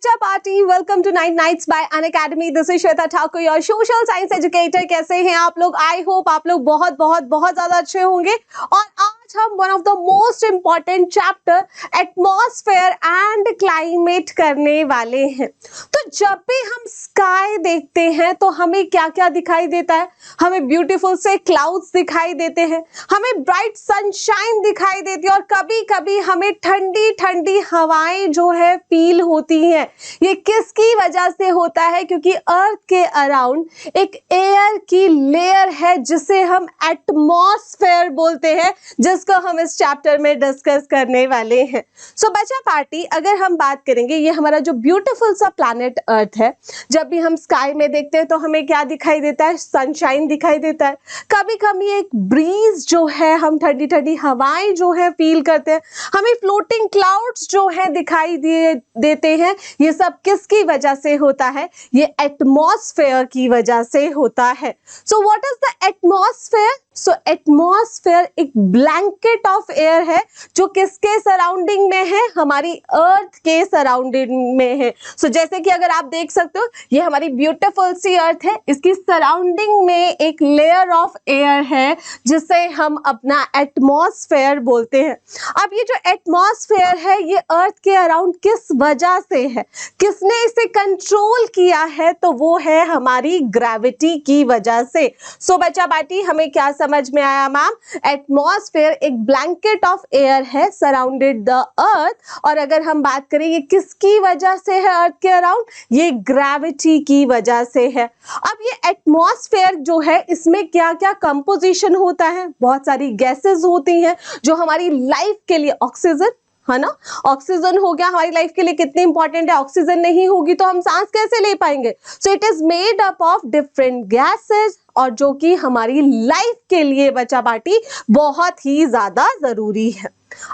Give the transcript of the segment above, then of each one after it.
बच्चा party welcome to night knights by Unacademy. This is Shweta Thakur your social science educator. कैसे हैं आप लोग? आई होप आप लोग बहुत बहुत बहुत ज्यादा अच्छे होंगे। और आज हम one of the most important chapter atmosphere and climate करने वाले हैं। तो जब भी हम स्काई देखते हैं तो हमें क्या क्या दिखाई देता है? हमें ब्यूटीफुल से क्लाउड्स दिखाई देते हैं, हमें ब्राइट सनशाइन दिखाई देती है और कभी कभी हमें ठंडी ठंडी हवाएं जो है फील होती हैं। ये किसकी वजह से होता है? क्योंकि अर्थ के अराउंड एक एयर की लेयर है जिसे हम एटमॉस्फेयर बोलते हैं, जिसको हम इस चैप्टर में डिस्कस करने वाले हैं। सो बच्चा पार्टी, अगर हम बात करेंगे, ये हमारा जो ब्यूटीफुल सा प्लैनेट अर्थ है, जब भी हम स्काई में देखते हैं तो हमें क्या दिखाई देता है? सनशाइन दिखाई देता है। कभी कभी एक ब्रीज जो है, हम ठंडी ठंडी हवाएं जो है फील करते हैं, हमें फ्लोटिंग क्लाउड्स जो है दिखाई देते हैं। ये सब किसकी वजह से होता है? ये एटमॉस्फेयर की वजह से होता है। So what is the atmosphere? So atmosphere एक ब्लैंकेट ऑफ एयर है जो किसके सराउंडिंग में है? हमारी अर्थ के सराउंडिंग में है। सो जैसे कि अगर आप देख सकते हो, ये हमारी ब्यूटीफुल सी अर्थ है, इसकी सराउंडिंग में एक लेयर ऑफ एयर है जिसे हम अपना एटमॉस्फेयर बोलते हैं। अब ये जो एटमॉस्फेयर है, ये अर्थ के अराउंड किस वजह से है? किसने इसे कंट्रोल किया है? तो वो है हमारी ग्रेविटी की वजह से। सो बच्चा पार्टी, हमें क्या समझ में आया मैम? एटमॉस्फेयर एक ब्लैंकेट ऑफ एयर है सराउंडेड द अर्थ, और अगर हम बात करें ये किसकी वजह से है अर्थ के अराउंड? ये ग्रेविटी की वजह से है। अब ये एटमॉस्फेयर जो है, इसमें क्या क्या कंपोजिशन होता है? बहुत सारी गैसेस होती हैं जो हमारी लाइफ के लिए, ऑक्सीजन है ना, ऑक्सीजन हो गया हमारी लाइफ के लिए कितनी इंपॉर्टेंट है। ऑक्सीजन नहीं होगी तो हम सांस कैसे ले पाएंगे? सो it is made up of different gases, और जो कि हमारी लाइफ के लिए बच्चा पार्टी बहुत ही ज्यादा जरूरी है।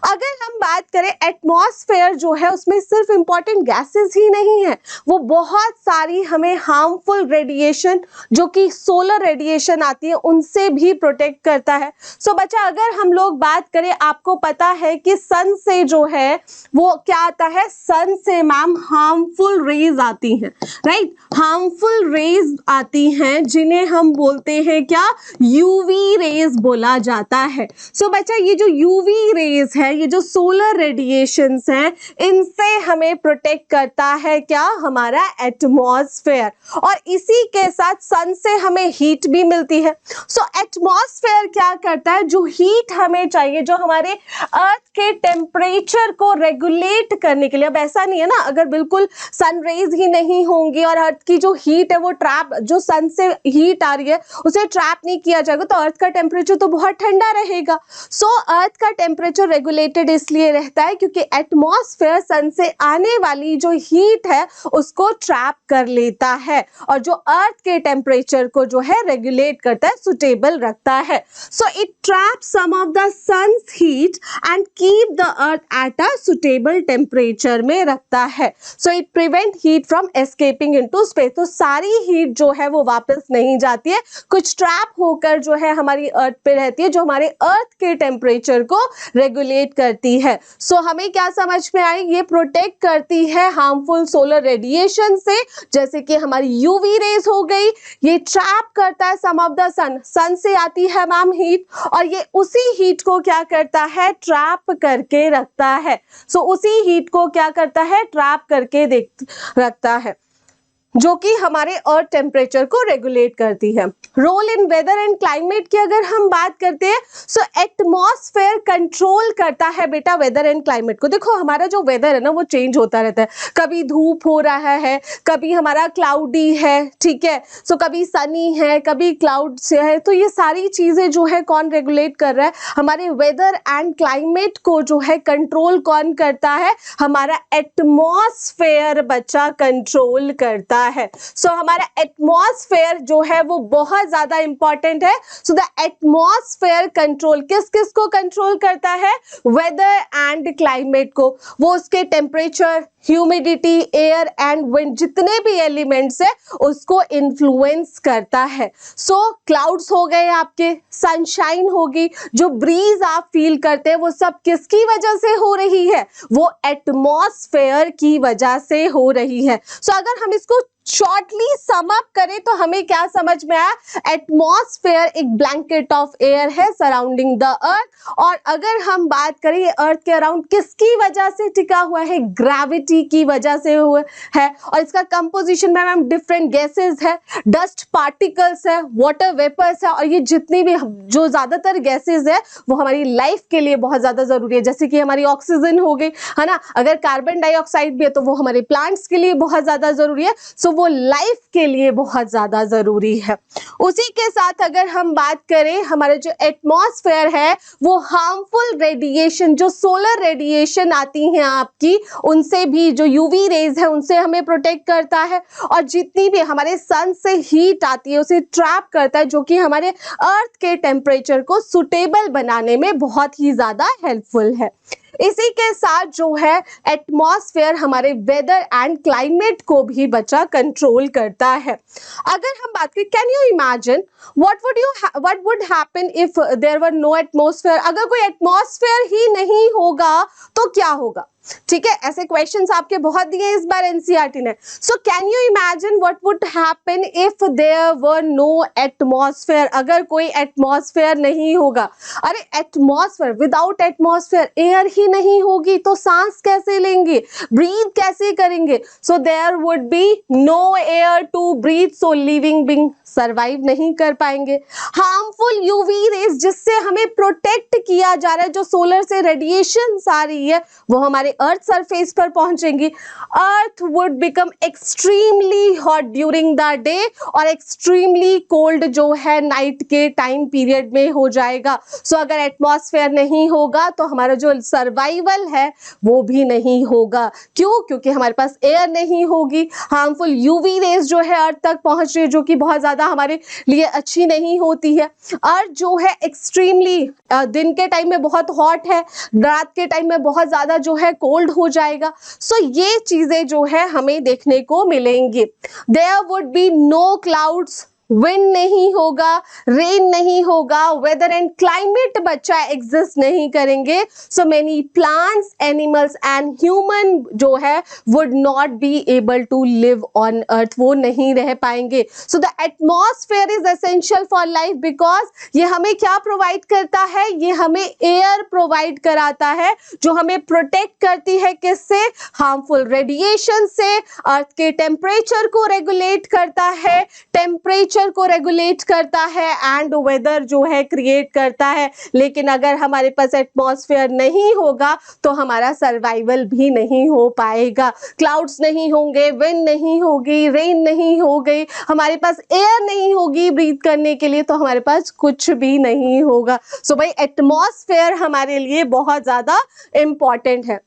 अगर हम बात करें, एटमॉस्फेयर जो है उसमें सिर्फ इंपॉर्टेंट गैसेस ही नहीं है, वो बहुत सारी हमें हार्मफुल रेडिएशन जो कि सोलर रेडिएशन आती है उनसे भी प्रोटेक्ट करता है। सो बच्चा, अगर हम लोग बात करें, आपको पता है कि सन से जो है वो क्या आता है? सन से मैम हार्मफुल रेज आती हैं, राइट? हार्मफुल रेज आती हैं जिन्हें हम बोलते हैं क्या? यूवी रेज बोला जाता है। सो बच्चा, ये जो यूवी रेज है, ये जो सोलर रेडिएशंस हैं, इनसे हमें प्रोटेक्ट करता है क्या? हमारा एटमॉस्फेयर। और इसी के साथ सन से हमें हीट भी मिलती है। सो एटमॉस्फेयर क्या करता है? जो हीट हमें चाहिए, जो हमारे अर्थ के टेम्परेचर को रेगुलेट करने के लिए। अब ऐसा नहीं है ना, अगर बिल्कुल सन रेज ही नहीं होंगी और अर्थ की जो हीट है वो ट्रैप, जो सन से हीट आ रही है उसे ट्रैप नहीं किया जाएगा, तो अर्थ का टेम्परेचर तो बहुत ठंडा रहेगा। सो अर्थ का टेम्परेचर रेगुलेटेड इसलिए रहता है क्योंकि एटमॉस्फेयर सन से आने वाली जो हीट है उसको ट्रैप कर लेता है, और जो अर्थ के टेम्परेचर को जो है रेगुलेट करता है, सुटेबल रखता है। So it trap some of the sun's heat and keep the earth at a suitable temperature में रखता है। So it prevent heat from escaping into space. तो सारी हीट जो है वो वापस नहीं जाती है, कुछ ट्रैप होकर जो है हमारी अर्थ पे रहती है, जो हमारे अर्थ के टेम्परेचर को रेगुलेट करती है। सो हमें क्या समझ में आई? ये प्रोटेक्ट करती है हार्मफुल सोलर रेडिएशन से, जैसे कि हमारी यूवी रेज हो गई। ये ट्रैप करता है सम ऑफ द सन से आती है मैम हीट, और ये उसी हीट को क्या करता है? ट्रैप करके रखता है। सो उसी हीट को क्या करता है? ट्रैप करके रखता है, जो कि हमारे अर्थ टेम्परेचर को रेगुलेट करती है। Role in weather and climate की अगर हम बात करते हैं, सो एटमॉस्फेयर कंट्रोल करता है बेटा वेदर एंड क्लाइमेट को। देखो, हमारा जो वेदर है ना वो चेंज होता रहता है, कभी धूप हो रहा है, कभी हमारा क्लाउडी है, ठीक है, सो कभी सनी है, कभी क्लाउड से है। तो ये सारी चीजें जो है कौन रेगुलेट कर रहा है? हमारे वेदर एंड क्लाइमेट को जो है कंट्रोल कौन करता है? हमारा एटमॉस्फेयर बच्चा कंट्रोल करता है। सो हमारा एटमॉस्फेयर जो है वो बहुत ज्यादा इंपॉर्टेंट है। सो द एटमॉस्फेयर कंट्रोल किस किस को कंट्रोल करता है? वेदर एंड क्लाइमेट को। वो उसके temperature, humidity, air and wind, जितने भी एलिमेंट्स है उसको इन्फ्लुएंस करता है। सो क्लाउड्स हो गए आपके, सनशाइन होगी, जो ब्रीज आप फील करते हैं वो सब किसकी वजह से हो रही है? वो एटमॉस्फेयर की वजह से हो रही है। सो अगर हम इसको शॉर्टली सम अप करें तो हमें क्या समझ में आया? एटमॉस्फेयर एक ब्लैंकेट ऑफ एयर है सराउंडिंग द अर्थ, और अगर हम बात करें ये अर्थ के अराउंड किसकी वजह से टिका हुआ है? ग्रेविटी की वजह से हुआ है। और इसका कंपोजिशन में मैम डिफरेंट गैसेस है, डस्ट पार्टिकल्स है, वाटर वेपर्स है, और ये जितनी भी जो ज्यादातर गैसेस है वो हमारी लाइफ के लिए बहुत ज्यादा जरूरी है। जैसे कि हमारी ऑक्सीजन हो गई, है ना, अगर कार्बन डाइऑक्साइड भी है तो वो हमारे प्लांट्स के लिए बहुत ज्यादा जरूरी है। सो वो लाइफ के लिए बहुत ज्यादा जरूरी है। उसी के साथ अगर हम बात करें, हमारा जो एटमॉस्फेयर है वो हार्मफुल रेडिएशन, जो सोलर रेडिएशन आती हैं आपकी, उनसे भी, जो यूवी रेज है उनसे हमें प्रोटेक्ट करता है। और जितनी भी हमारे सन से हीट आती है उसे ट्रैप करता है, जो कि हमारे अर्थ के टेम्परेचर को सुटेबल बनाने में बहुत ही ज्यादा हेल्पफुल है। इसी के साथ जो है एटमॉस्फेयर हमारे वेदर एंड क्लाइमेट को भी बच्चा कंट्रोल करता है। अगर हम बात करें, can you imagine what would happen if there were no atmosphere? अगर कोई एटमॉस्फेयर ही नहीं होगा तो क्या होगा? ठीक है, ऐसे क्वेश्चंस आपके बहुत दिए इस बार एनसीईआरटी ने। So can you imagine what would happen if there were no atmosphere? अगर कोई एटमॉस्फेयर नहीं होगा, अरे एटमॉस्फेयर, विदाउट एटमॉस्फेयर एयर ही नहीं होगी तो सांस कैसे लेंगे, ब्रीथ कैसे करेंगे? So there would be no air to breathe, so living being survive नहीं कर पाएंगे। हार्मफुल यूवी रेज जिससे हमें प्रोटेक्ट किया जा रहा है, जो सोलर से रेडिएशन आ रही है, वो हमारे अर्थ सरफेस पर पहुंचेंगी। अर्थ would become extremely hot during the day और एक्सट्रीमली कोल्ड जो है नाइट के टाइम पीरियड में हो जाएगा। सो अगर एटमॉस्फेयर नहीं होगा तो हमारा जो सर्वाइवल है वो भी नहीं होगा। क्यों? क्योंकि हमारे पास एयर नहीं होगी, हार्मफुल यूवी रेज जो है अर्थ तक पहुंच रही है, जो कि बहुत ज्यादा हमारे लिए अच्छी नहीं होती है। अर्थ जो है एक्सट्रीमली दिन के टाइम में बहुत हॉट है, रात के टाइम में बहुत ज्यादा जो है कोल्ड हो जाएगा। सो ये चीजें जो है हमें देखने को मिलेंगी। There would be no clouds, wind नहीं होगा, रेन नहीं होगा, वेदर एंड क्लाइमेट बच्चा एग्जिस्ट नहीं करेंगे। So many plants, animals and human जो है would not be able to live on earth, वो नहीं रह पाएंगे। So the atmosphere is essential for life because ये हमें क्या प्रोवाइड करता है? ये हमें एयर प्रोवाइड कराता है, जो हमें प्रोटेक्ट करती है किससे? हार्मफुल रेडिएशन से। अर्थ के टेम्परेचर को रेगुलेट करता है, टेम्परेचर को रेगुलेट करता है एंड वेदर जो है क्रिएट करता है। लेकिन अगर हमारे पास एटमॉस्फेयर नहीं होगा तो हमारा सर्वाइवल भी नहीं हो पाएगा। क्लाउड्स नहीं होंगे, विंड नहीं होगी, रेन नहीं हो गई, हमारे पास एयर नहीं होगी ब्रीथ करने के लिए, तो हमारे पास कुछ भी नहीं होगा। सो भाई एटमॉस्फेयर हमारे लिए बहुत ज्यादा इंपॉर्टेंट है।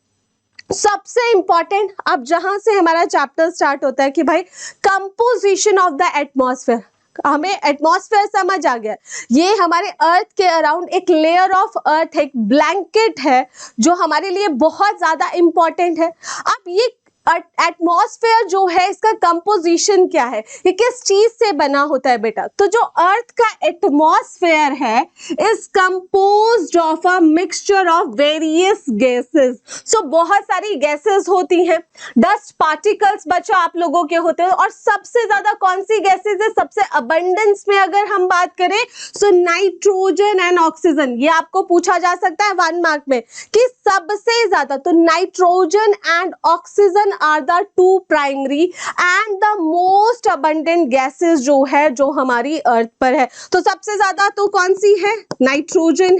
सबसे इंपॉर्टेंट अब जहां से हमारा चैप्टर स्टार्ट होता है कि भाई कंपोजिशन ऑफ द एटमॉस्फेयर। हमें एटमॉस्फेयर समझ आ गया, ये हमारे अर्थ के अराउंड एक लेयर ऑफ अर्थ, एक ब्लैंकेट है जो हमारे लिए बहुत ज्यादा इंपॉर्टेंट है। अब ये एटमॉस्फेयर जो है इसका कंपोजिशन क्या है, ये किस चीज से बना होता है बेटा? तो जो अर्थ का एटमॉस्फेयर है is composed of a mixture of various gases. So बहुत सारी गैसेस होती हैं, डस्ट पार्टिकल्स बच्चों आप लोगों के होते हैं। और सबसे ज्यादा कौन सी गैसेस है? सबसे अबंडेंस में अगर हम बात करें सो नाइट्रोजन एंड ऑक्सीजन। ये आपको पूछा जा सकता है 1 मार्क में कि सबसे ज्यादा तो nitrogen and oxygen are the 2 primary and the most abundant gases जो है जो हमारी अर्थ पर है। तो सबसे ज्यादा तो कौन सी है? नाइट्रोजन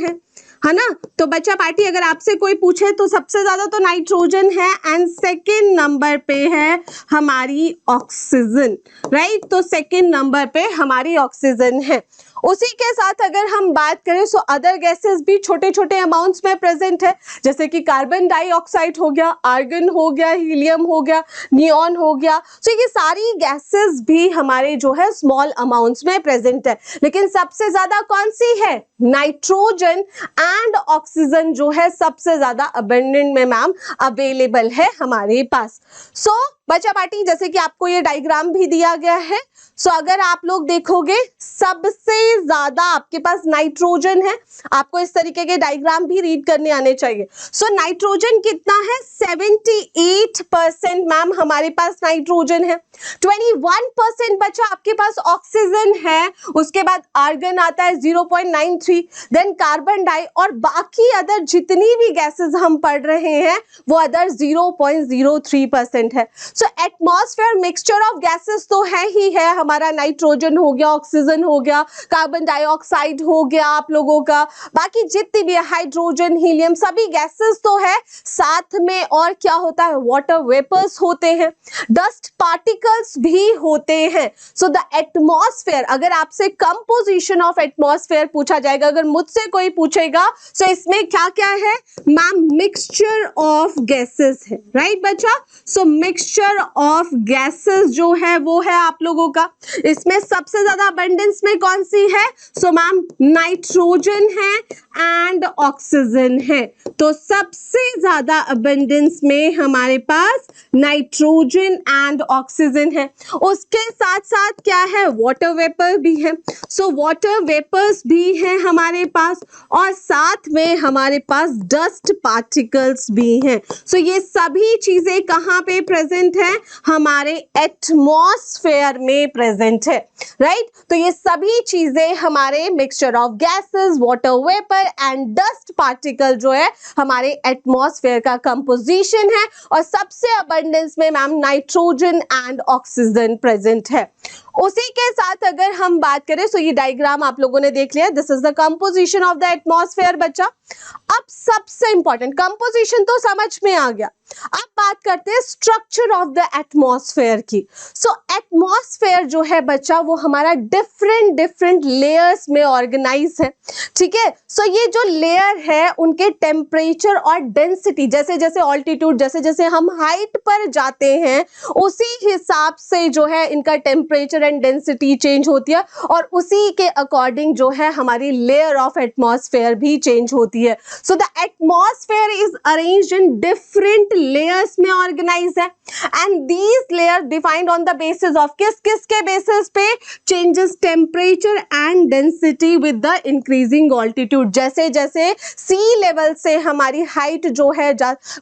है ना। तो बच्चा पार्टी अगर आपसे कोई पूछे तो सबसे ज्यादा तो नाइट्रोजन है एंड सेकेंड नंबर पे है हमारी ऑक्सीजन, राइट। तो सेकेंड नंबर पे हमारी ऑक्सीजन है। उसी के साथ अगर हम बात करें सो अदर गैसेस भी छोटे छोटे अमाउंट्स में प्रेजेंट है, जैसे कि कार्बन डाइऑक्साइड हो गया, आर्गन हो गया, हीलियम हो गया, नियॉन हो गया। सो ये सारी गैसेस भी हमारे जो है स्मॉल अमाउंट्स में प्रेजेंट है। लेकिन सबसे ज्यादा कौन सी है? नाइट्रोजन एंड ऑक्सीजन जो है सबसे ज्यादा अबंडेंट में मैम अवेलेबल है हमारे पास। सो बच्चा पार्टी, जैसे कि आपको ये डायग्राम भी दिया गया है, सो अगर आप लोग देखोगे सबसे ज्यादा आपके पास नाइट्रोजन है। आपको इस तरीके के डायग्राम भी रीड करने आने चाहिए। सो नाइट्रोजन कितना है? 78% मैम हमारे पास नाइट्रोजन है। 21% बच्चा आपके पास ऑक्सीजन है। उसके बाद आर्गन आता है 0.93, देन कार्बन डाई, और बाकी अदर जितनी भी गैसेस हम पढ़ रहे हैं वो अदर 0.03% है। सो एटमॉस्फेयर मिक्सचर ऑफ गैसेस तो है ही है, हमारा नाइट्रोजन हो गया, ऑक्सीजन हो गया, कार्बन डाइऑक्साइड हो गया आप लोगों का, बाकी जितनी भी हाइड्रोजन, हीलियम, सभी गैसेस तो है। साथ में और क्या होता है? वाटर वेपर्स होते हैं, डस्ट पार्टिकल्स भी होते हैं। सो द एटमॉस्फेयर, अगर आपसे कंपोजिशन ऑफ एटमॉस्फेयर पूछा जाएगा, अगर मुझसे कोई पूछेगा, सो इसमें क्या क्या है मैम? मिक्सचर ऑफ गैसेस है, राइट बच्चा? सो मिक्सचर ऑफ गैसेस जो है वो है आप लोगों का। इसमें सबसे ज्यादा अबंडेंस में कौन सी है? सो मैम नाइट्रोजन है एंड ऑक्सीजन है। तो सबसे ज्यादा अबंडेंस में हमारे पास नाइट्रोजन एंड ऑक्सीजन है। उसके साथ साथ क्या है? वाटर वेपर भी है। सो वाटर वेपर्स भी हैं हमारे पास, और साथ में हमारे पास डस्ट पार्टिकल्स भी हैं। सो ये सभी चीजें कहाँ पे प्रेजेंट है? हमारे एटमॉस्फेयर में प्रेजेंट है, राइट? तो ये सभी चीजें हमारे mixture of gases, water vapour and dust particle जो है हमारे एटमॉस्फेयर का कंपोजिशन है। और सबसे अबंडेंस में ma'am nitrogen and oxygen present है। उसी के साथ अगर हम बात करें, सो ये डायग्राम आप लोगों ने देख लिया, this is the composition of the atmosphere बच्चा। अब सबसे इंपॉर्टेंट, कंपोजिशन तो समझ में आ गया, अब बात करते हैं स्ट्रक्चर ऑफ द एटमॉस्फेयर की। सो एटमॉस्फेयर जो है बच्चा वो हमारा डिफरेंट डिफरेंट लेयर्स में ऑर्गेनाइज है, ठीक है? सो ये जो लेयर है उनके टेम्परेचर और डेंसिटी, जैसे जैसे ऑल्टीट्यूड, जैसे जैसे हम हाइट पर जाते हैं उसी हिसाब से जो है इनका टेम्परेचर एंड डेंसिटी चेंज होती है, और उसी के अकॉर्डिंग जो है हमारी लेयर ऑफ एटमॉस्फेयर भी चेंज होती है। So the atmosphere is arranged in different layers में ऑर्गेनाइज है, and these layer defined on the basis of किस के बेसिस पे? Changes temperature and density with the increasing altitude. जैसे जैसे सी लेवल से हमारी हाइट जो है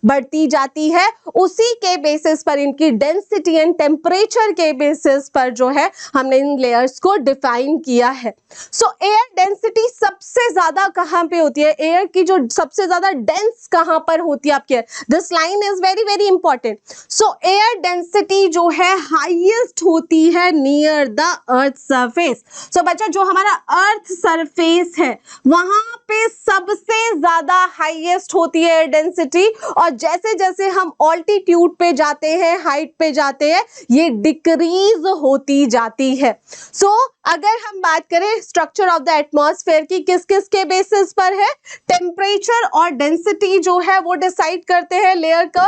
बढ़ती जाती है, उसी के बेसिस पर इनकी डेंसिटी एंड टेम्परेचर के बेसिस पर जो है हमने इन लेयर्स को डिफाइन किया है। सो एयर डेंसिटी सबसे ज्यादा कहां पे होती है? एयर की जो सबसे ज्यादा डेंस कहां पर होती है आपके? This line is very very important. So air density जो है हाईएस्ट होती है नियर द अर्थ सरफेस। सो बच्चा जो हमारा अर्थ सरफेस है वहां पे सबसे ज्यादा हाईएस्ट होती है एयर डेंसिटी, और जैसे जैसे हम ऑल्टीट्यूड पे जाते हैं, हाइट पे जाते हैं, ये डिक्रीज होती जाती है। सो अगर हम बात करें स्ट्रक्चर ऑफ द एटमॉस्फेयर की, किस किस के बेसिस पर है? टेम्परेचर और डेंसिटी जो है वो डिसाइड करते हैं लेयर का,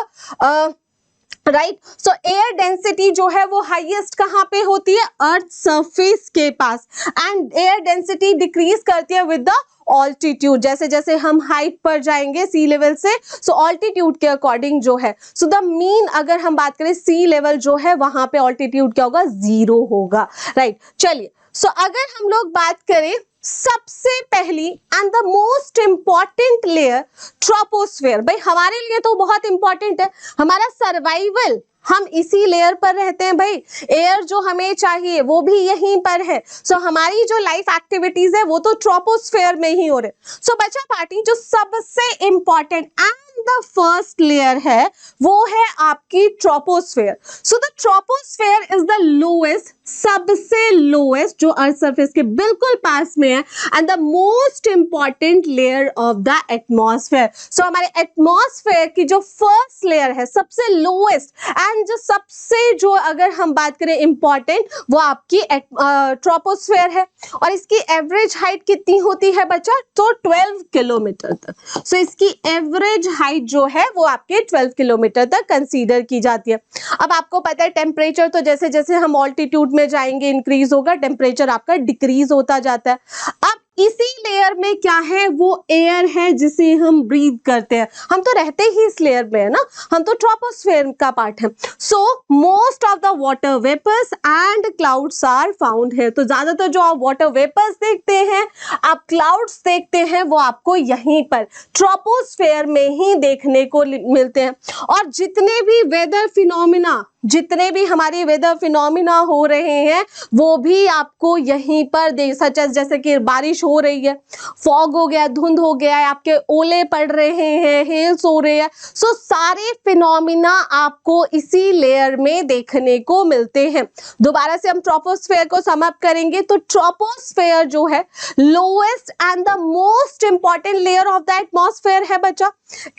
राइट? सो एयर डेंसिटी जो है वो हाईएस्ट कहां पे होती है? अर्थ सरफेस के पास, एंड एयर डेंसिटी डिक्रीज करती है विद द ऑल्टीट्यूड, जैसे जैसे हम हाइट पर जाएंगे सी लेवल से, सो ऑल्टीट्यूड के अकॉर्डिंग जो है। सो द मीन अगर हम बात करें सी लेवल जो है वहां पे ऑल्टीट्यूड क्या होगा? 0 होगा, राइट? चलिए, सो अगर हम लोग बात करें सबसे पहली and the most important layer, troposphere. भाई हमारे लिए तो बहुत इंपॉर्टेंट है, हमारा सर्वाइवल हम इसी लेयर पर रहते हैं भाई, एयर जो हमें चाहिए वो भी यहीं पर है। सो हमारी जो लाइफ एक्टिविटीज है वो तो ट्रोपोस्फेयर में ही हो रहे। सो बच्चा पार्टी जो सबसे important and the first layer है वो है आपकी troposphere. So the troposphere is the lowest, सबसे लोएस्ट जो अर्थ सरफेस के बिल्कुल पास में है, and the most important layer of the atmosphere. So हमारे एटमॉस्फेयर की जो फर्स्ट लेयर है, सबसे लोएस्ट एंड जो सबसे जो अगर हम बात करें इंपॉर्टेंट, वो आपकी ट्रोपोस्फेयर है। और इसकी एवरेज हाइट कितनी होती है बच्चा? तो 12 किलोमीटर तक। सो इसकी एवरेज हाइट जो है वो आपके 12 किलोमीटर तक कंसीडर की जाती है। अब आपको पता है टेम्परेचर तो जैसे जैसे हम ऑल्टीट्यूड में जाएंगे इंक्रीज होगा, टेम्परेचर आपका डिक्रीज होता जाता है। अब इसी लेयर में क्या है? वो एयर है जिसे हम ब्रीथ करते हैं। हम तो रहते ही इस लेयर में है ना, हम तो ट्रोपोस्फेयर का पार्ट है। So most of the water vapours and clouds are found है। तो ज्यादातर जो आप वाटर वेपर्स देखते हैं, आप क्लाउड्स देखते हैं, वो आपको यहीं पर ट्रोपोस्फेयर में ही देखने को मिलते हैं। और जितने भी वेदर फिनोमिना, जितने भी हमारी वेदर फिनोमिना हो रहे हैं, वो भी आपको यहीं पर देख, सच जैसे कि बारिश हो रही है, फॉग हो गया, धुंध हो गया है, आपके ओले पड़ रहे हैं, हेल्स हो रहे हैं। सो सारे फिनोमिना आपको इसी लेयर में देखने को मिलते हैं। दोबारा से हम ट्रोपोस्फेयर को सम अप करेंगे तो ट्रोपोस्फेयर जो है lowest and the most important layer of the atmosphere है बच्चा।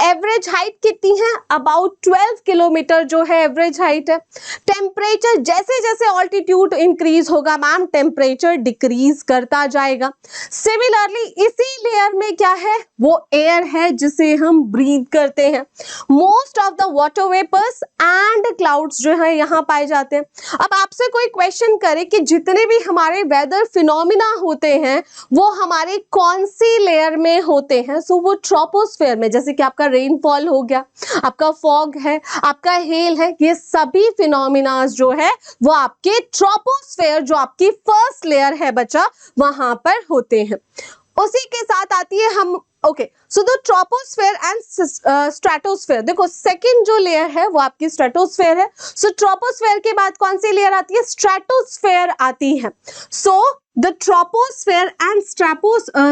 एवरेज हाइट कितनी है? अबाउट 12 किलोमीटर जो है एवरेज हाइट है। टेम्परेचर जैसे जैसे ऑल्टीट्यूड इंक्रीज होगा मैम, टेम्परेचर डिक्रीज करता जाएगा। सिमिलरली इसी लेयर में क्या है? वो एयर है जिसे हम ब्रीथ करते हैं। Most of the water vapours and clouds जो है यहाँ पाए जाते हैं। अब आपसे कोई क्वेश्चन करे कि जितने भी हमारे वेदर फिनोमिना होते हैं वो हमारे कौन सी लेयर में होते हैं? सो वो ट्रोपोस्फेयर में, जैसे कि आपका रेनफॉल हो गया, आपका फॉग है, आपका हेल है, ये सभी फिनोमिनास जो है वो आपके ट्रोपोस्फेयर जो आपकी फर्स्ट लेयर है बच्चा, वहां पर होते हैं। उसी के साथ आती है हम सो द ट्रोपोस्फेयर एंड स्ट्रेटोस्फेयर। देखो सेकंड जो लेयर है वो आपकी स्ट्रेटोस्फेयर है। सो ट्रोपोस्फेयर के बाद कौन सी लेयर आती है? स्ट्रेटोस्फेयर आती है। So the troposphere and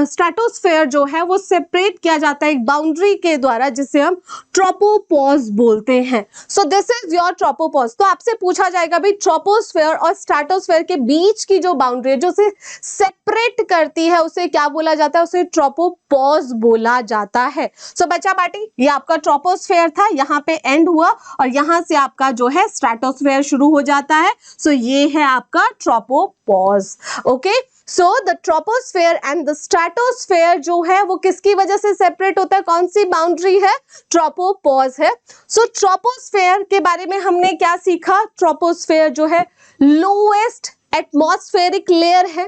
stratosphere जो है वो सेपरेट किया जाता है एक बाउंड्री के द्वारा, जिसे हम ट्रोपोपॉज बोलते हैं। सो दिस इज योर ट्रोपोपॉज। तो आपसे पूछा जाएगा भाई ट्रोपोस्फेयर और स्ट्रेटोस्फेयर के बीच की जो बाउंड्री है जो उसे सेपरेट करती है, उसे क्या बोला जाता है? उसे ट्रोपोपॉज बोला जाता है। सो बच्चा पार्टी, ये आपका ट्रोपोस्फेयर था, यहाँ पे एंड हुआ और यहाँ से आपका जो है स्ट्रेटोस्फेयर शुरू हो जाता है। सो ये है आपका tropopause. Okay, so the troposphere and the stratosphere जो है वो किसकी वजह से सेपरेट होता है? कौन सी बाउंड्री है? ट्रोपोपॉज है। सो ट्रोपोस्फेयर के बारे में हमने क्या सीखा? ट्रोपोस्फेयर जो है लोएस्ट एटमॉस्फेरिक लेयर है,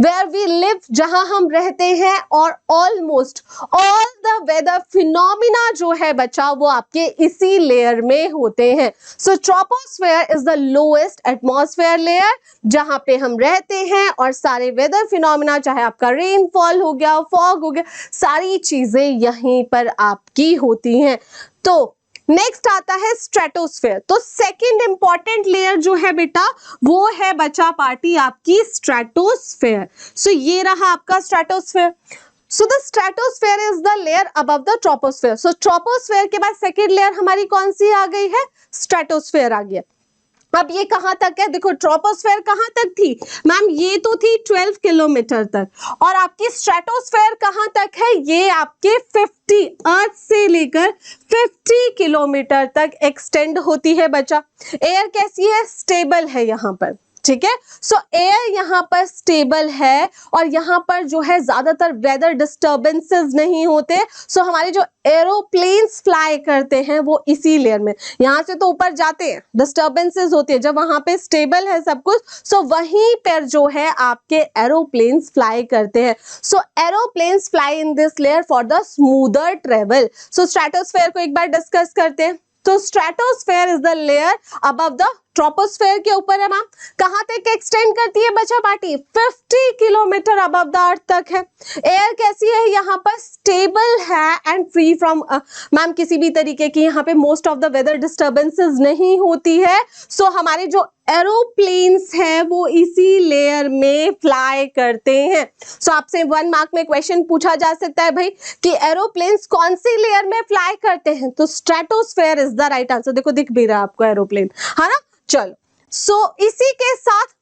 वेयर वी लिव, जहां हम रहते हैं, और almost all the weather phenomena जो है बच्चा वो आपके इसी लेयर में होते हैं। So troposphere is the lowest atmosphere layer जहां पे हम रहते हैं, और सारे वेदर फिनोमिना, चाहे आपका रेनफॉल हो गया, फॉग हो गया, सारी चीजें यहीं पर आपकी होती हैं। तो नेक्स्ट आता है स्ट्रेटोस्फेयर। तो सेकंड इंपॉर्टेंट लेयर जो है बेटा वो है बच्चा पार्टी आपकी स्ट्रेटोस्फेयर। सो ये रहा आपका stratosphere. So the stratosphere is the layer above the troposphere. So troposphere के बाद सेकंड लेयर हमारी कौन सी आ गई है? स्ट्रेटोस्फेयर आ गया। अब ये कहां तक है? देखो ट्रोपोस्फेयर कहां तक थी मैम? ये तो थी 12 किलोमीटर तक, और आपकी स्ट्रेटोस्फेयर कहां तक है? ये आपके 50 अर्थ से लेकर 50 किलोमीटर तक एक्सटेंड होती है बच्चा। एयर कैसी है? स्टेबल है यहाँ पर, ठीक है। सो एयर यहाँ पर स्टेबल है, और यहाँ पर जो है ज्यादातर वेदर डिस्टर्बेंसेस नहीं होते। सो हमारे जो एरोप्लेन्स फ्लाई करते हैं वो इसी लेयर में, यहाँ से तो ऊपर जाते हैं, डिस्टर्बेंसेस होती है, जब वहां पे स्टेबल है सब कुछ, सो वहीं पर जो है आपके एरोप्लेन्स फ्लाई करते हैं। So aeroplanes fly in this layer for the smoother travel. So stratosphere को एक बार डिस्कस करते हैं। तो stratosphere is the layer above the troposphere के ऊपर है मैम, कहां तक एक्सटेंड करती है बच्चा party, 50 kilometre above the earth तक है। एयर कैसी है यहाँ पर, स्टेबल है एंड फ्री फ्रॉम मैम किसी भी तरीके की यहाँ पे most of the weather disturbances नहीं होती है। सो हमारे जो एरोप्लेन्स हैं वो इसी लेयर में फ्लाई करते हैं। सो आपसे 1 मार्क में क्वेश्चन पूछा जा सकता है भाई कि एरोप्लेन्स कौन सी लेयर में फ्लाई करते हैं, तो stratosphere is the right answer. देखो दिख भी रहा है आपको एरोप्लेन, है ना। चलो सो इसी के साथ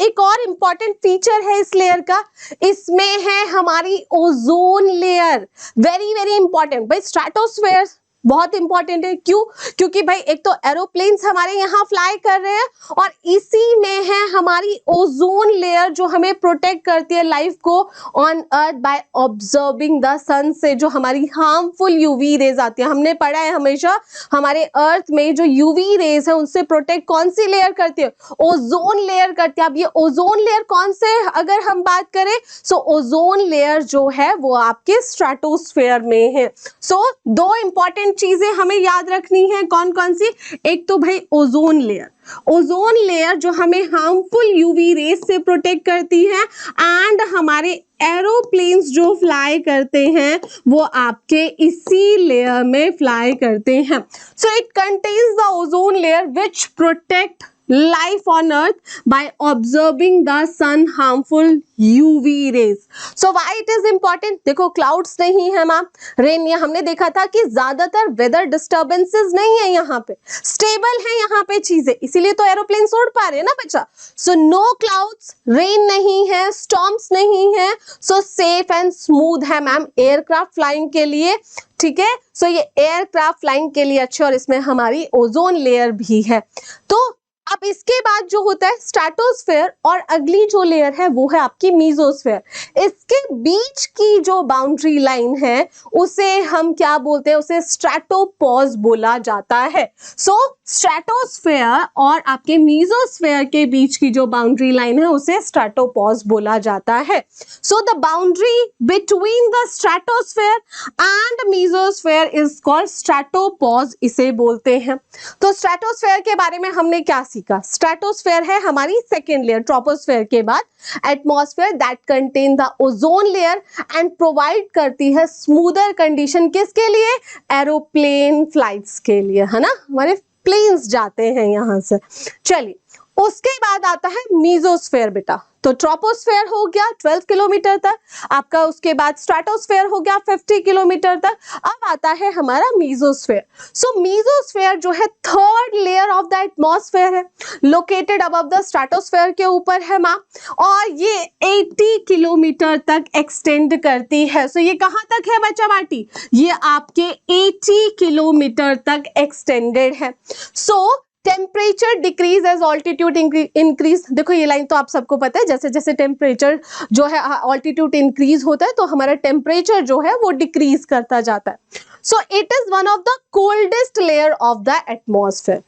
एक और इंपॉर्टेंट फीचर है इस लेयर का, इसमें है हमारी ozone layer. Very very important भाई, स्ट्रेटोस्फेयर बहुत इंपॉर्टेंट है। क्यों, क्योंकि भाई एक तो एरोप्लेन्स हमारे यहाँ फ्लाई कर रहे हैं और इसी में है हमारी ओजोन लेयर जो हमें प्रोटेक्ट करती है लाइफ को on earth by observing the sun से जो हमारी हार्मफुल यूवी रेज आती है। हमने पढ़ा है हमेशा हमारे अर्थ में जो यूवी रेज है उनसे प्रोटेक्ट कौन सी लेयर करती है, ओजोन लेयर करती है। अब ये ओजोन लेयर कौन से अगर हम बात करें, सो ओजोन लेयर जो है वो आपके स्ट्रेटोस्फेयर में है। सो दो इंपॉर्टेंट चीजें हमें याद रखनी है, कौन कौन सी, एक तो भाई ओजोन लेयर, ओजोन लेयर जो हमें हार्मफुल यूवी रेस से प्रोटेक्ट करती है, एंड हमारे एरोप्लेन्स जो फ्लाई करते हैं वो आपके इसी लेयर में फ्लाई करते हैं। So it contains the ozone layer which protect life on earth by observing the sun harmful UV rays. So why it is important? देखो क्लाउड्स नहीं है मैम, रेन, ये हमने देखा था कि ज्यादातर वेदर डिस्टर्बेंसेस नहीं है यहाँ पे, स्टेबल है यहाँ पे चीजें, इसीलिए तो एरोप्लेन उड़ पा रहे हैं ना बच्चा। सो नो क्लाउड्स, रेन नहीं है, स्टॉर्म्स नहीं है, सो सेफ एंड स्मूथ है मैम एयरक्राफ्ट फ्लाइंग के लिए, ठीक है। सो ये एयरक्राफ्ट फ्लाइंग के लिए अच्छे, और इसमें हमारी ओजोन लेयर भी है। तो अब इसके बाद जो होता है स्ट्रेटोस्फेयर, और अगली जो लेयर है वो है आपकी मीजोस्फेयर। इसके बीच की जो बाउंड्री लाइन है उसे हम क्या बोलते हैं, उसे स्ट्रेटोपॉज बोला जाता है। सो स्ट्रेटोस्फेयर और आपके मीजोस्फेयर के बीच की जो बाउंड्री लाइन है उसे स्ट्रेटोपॉज बोला जाता है। So the boundary between the stratosphere and mesosphere is called stratopause, इसे बोलते हैं। तो स्ट्रेटोस्फेयर के बारे में हमने क्या सीखा, स्ट्रेटोस्फेयर है हमारी सेकेंड लेयर ट्रोपोस्फेयर के बाद, atmosphere that contain the ozone layer and provide करती है स्मूदर कंडीशन किसके लिए, एरोप्लेन फ्लाइट्स के लिए, है ना, हमारे प्लेन्स जाते हैं यहां से। चलिए उसके बाद आता है मीजोस्फेयर बेटा। तो ट्रोपोस्फेयर हो गया 12 किलोमीटर तक आपका, उसके बाद स्ट्रेटोस्फेयर हो गया 50 किलोमीटर तक। अब आता है हमारा मीजोस्फेयर। सो मीजोस्फेयर जो है third layer of the atmosphere है, लोकेटेड अबव द स्ट्रेटोस्फेयर के ऊपर है मैम, और ये 80 किलोमीटर तक एक्सटेंड करती है। सो ये कहां तक है बच्चा बाटी, ये आपके 80 किलोमीटर तक एक्सटेंडेड है। So temperature decrease as altitude increase, देखो ये लाइन तो आप सबको पता है, जैसे जैसे टेम्परेचर जो है ऑल्टीट्यूड इंक्रीज होता है तो हमारा टेम्परेचर जो है वो डिक्रीज करता जाता है। So it is one of the coldest layer of the atmosphere.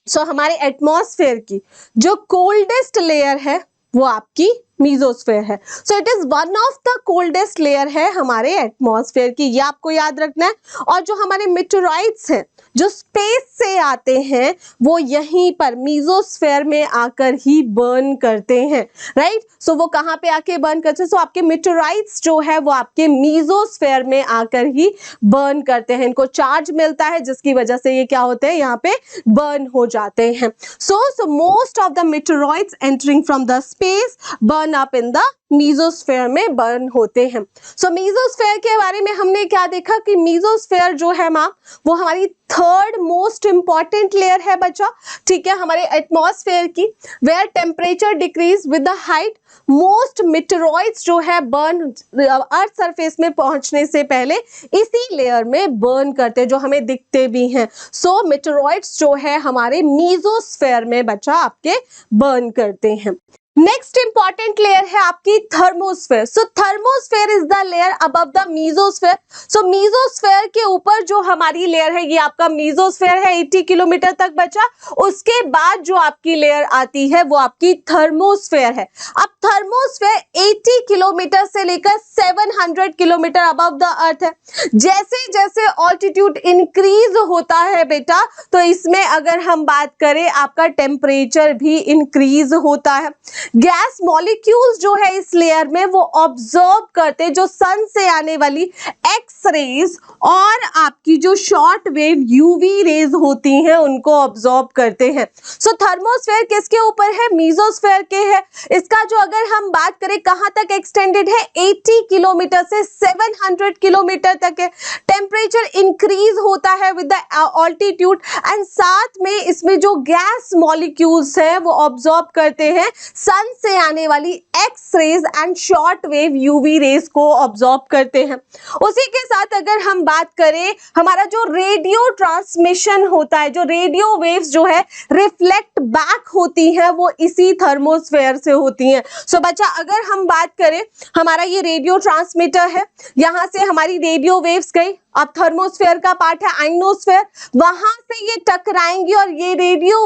So हमारे एटमॉस्फेयर की जो कोल्डेस्ट लेयर है वो आपकी मीजोस्फेयर है। So it is one of the coldest layer है हमारे एटमॉस्फेयर की, ये आपको याद रखना है। और जो हमारे मेटेराइट्स हैं जो स्पेस से आते हैं वो यहीं पर मीजोस्फेयर में आकर ही बर्न करते हैं, राइट। सो वो कहाँ पे आके बर्न करते हैं, सो आपके मेटेराइट्स जो है वो आपके मीजोस्फेयर में आकर ही बर्न करते हैं, इनको चार्ज मिलता है जिसकी वजह से ये क्या होते हैं, यहाँ पे बर्न हो जाते हैं। So most of the meteorites entering from the space burn up in the mesosphere में बर्न होते हैं। सो मीजोस्फेयर के बारे में हमने क्या देखा कि मीजोस्फेयर जो है मैम वो हमारी थर्ड मोस्ट इंपॉर्टेंट लेयर है बच्चा, ठीक है, हमारे एटमॉस्फेयर की, where temperature decrease with the height. Most meteoroids जो है बर्न अर्थ सरफेस में पहुंचने से पहले इसी लेयर में बर्न करते हैं, जो हमें दिखते भी हैं। सो मेटेरॉइड्स जो है हमारे मीजोस्फेयर में बच्चा आपके बर्न करते हैं। नेक्स्ट इंपॉर्टेंट लेयर है आपकी thermosphere. So thermosphere is the layer above the mesosphere. So mesosphere के ऊपर जो हमारी लेयर है ये आपका मीजोस्फेयर है 80 किलोमीटर तक बचा। उसके बाद जो आपकी लेयर आती है वो आपकी थर्मोस्फेयर है। अब थर्मोस्फेयर 80 किलोमीटर से लेकर 700 किलोमीटर अबव द अर्थ है। जैसे जैसे ऑल्टीट्यूड इंक्रीज होता है बेटा, तो इसमें अगर हम बात करें आपका टेम्परेचर भी इंक्रीज होता है। गैस मॉलिक्यूल्स जो है इस लेयर में वो ऑब्जर्व करते, जो सन से आने वाली एक्स रेज और आपकी जो शॉर्ट वेव यूवी रेज होती हैं उनको ऑब्जॉर्ब करते हैं। सो थर्मोस्फेयर किसके ऊपर है? मीजोस्फेयर के है। इसका जो अगर हम बात करें कहां तक एक्सटेंडेड है, 80 किलोमीटर से 700 किलोमीटर तक है। टेम्परेचर इंक्रीज होता है विद द ऑल्टीट्यूड एंड साथ में इसमें जो गैस मॉलिक्यूल्स है वो ऑब्जॉर्ब करते हैं सन से आने वाली X rays and short wave UV rays को ऑब्जॉर्ब करते हैं। उसी के साथ अगर हम बात करें हमारा जो रेडियो ट्रांसमिशन होता है, जो रेडियो वेव्स जो है रिफ्लेक्ट बैक होती हैं वो इसी थर्मोस्फेयर से होती हैं। सो बच्चा अगर हम बात करें हमारा ये रेडियो ट्रांसमीटर है, यहां से हमारी रेडियो वेव्स गई, अब थर्मोस्फेयर का पार्ट है आइनोस्फेयर, वहां से ये टकराएंगी और ये रेडियो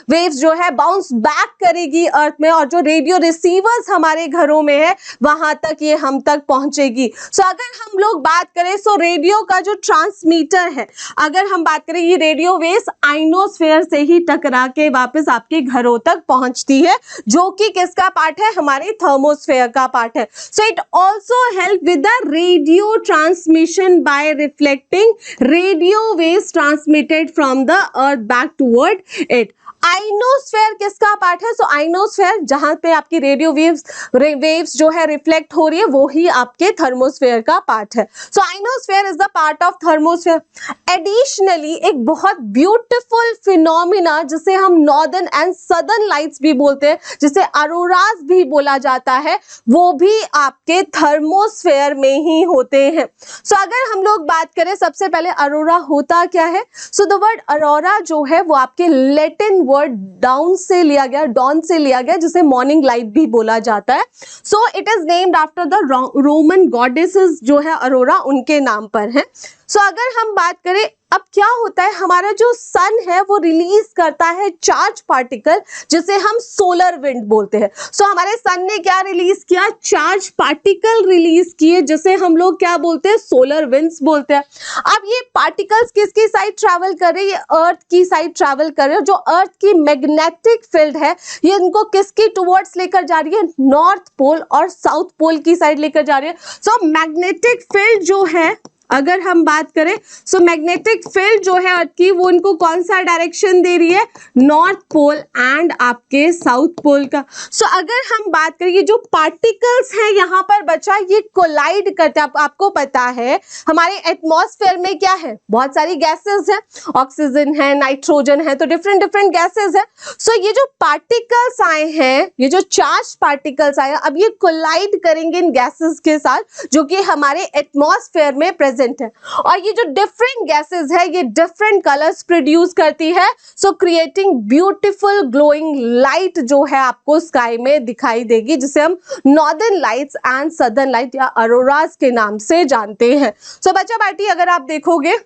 वेव्स जो है बाउंस बैक करेगी अर्थ में, और जो रेडियो रिसीवर्स हमारे घरों में है वहां तक ये हम तक पहुंचेगी। सो अगर हम लोग बात करें सो रेडियो का जो ट्रांसमीटर है, अगर हम बात करें ये रेडियो वेव्स आइनोस्फेयर से ही टकरा के वापस आपके घरों तक पहुंचती है, जो कि किसका पार्ट है? हमारे थर्मोस्फेयर का पार्ट है। So it also help with the radio transmission by reflecting radio waves transmitted from the earth back toward it. Ionosphere किसका पार्ट है? सो आइनोस्फेयर जहां पे आपकी रेडियो वेव्स जो है रिफ्लेक्ट हो रही है वो ही आपके थर्मोस्फेयर का पार्ट है। So ionosphere is the part of thermosphere. Additionally एक बहुत ब्यूटीफुल फिनोमिना जिसे हम नॉर्दर्न एंड सदर्न लाइट्स भी बोलते हैं, जिसे अरोरास भी बोला जाता है, वो भी आपके थर्मोस्फेयर में ही होते हैं। सो अगर हम लोग बात करें सबसे पहले अरोरा होता क्या है? सो द वर्ड अरोरा जो है वो आपके लैटिन वर्ड डाउन से लिया गया, डॉन से लिया गया, जिसे मॉर्निंग लाइट भी बोला जाता है। So it is named after the Roman goddesses जो है अरोरा, उनके नाम पर है। सो अगर हम बात करें अब क्या होता है, हमारा जो सन है वो रिलीज करता है चार्ज पार्टिकल जिसे हम सोलर विंड बोलते हैं। सो हमारे सन ने क्या रिलीज किया? चार्ज पार्टिकल रिलीज किए जिसे हम लोग क्या बोलते हैं? सोलर विंड्स बोलते हैं। अब ये पार्टिकल्स किसकी साइड ट्रैवल कर रहे हैं? ये अर्थ की साइड ट्रैवल कर रहे हैं। जो अर्थ की मैग्नेटिक फील्ड है ये इनको किसकी टुवर्ड्स लेकर जा रही है? नॉर्थ पोल और साउथ पोल की साइड लेकर जा रही है। सो मैग्नेटिक फील्ड जो है अगर हम बात करें सो मैग्नेटिक फील्ड जो है अर्थ की वो इनको कौन सा डायरेक्शन दे रही है? नॉर्थ पोल एंड आपके साउथ पोल का। सो अगर हम बात करें ये जो पार्टिकल्स हैं यहाँ पर बच्चा ये कोलाइड करते हैं। आपको पता है हमारे एटमॉस्फेयर में क्या है? बहुत सारी गैसेस हैं, ऑक्सीजन है, नाइट्रोजन है, तो डिफरेंट डिफरेंट गैसेस है। सो ये जो पार्टिकल्स आए हैं, ये जो चार्ज पार्टिकल्स आए हैं, अब ये कोलाइड करेंगे इन गैसेस के साथ जो कि हमारे एटमॉस्फेयर में प्रेजेंट है, और ये जो डिफरेंट गैसेस है ये डिफरेंट कलर्स प्रोड्यूस करती है। सो क्रिएटिंग ब्यूटीफुल ग्लोइंग लाइट जो है आपको स्काई में दिखाई देगी, जिसे हम northern lights and southern light या अरोरास के नाम से जानते हैं। सो बच्चा बेटी अगर आप देखोगे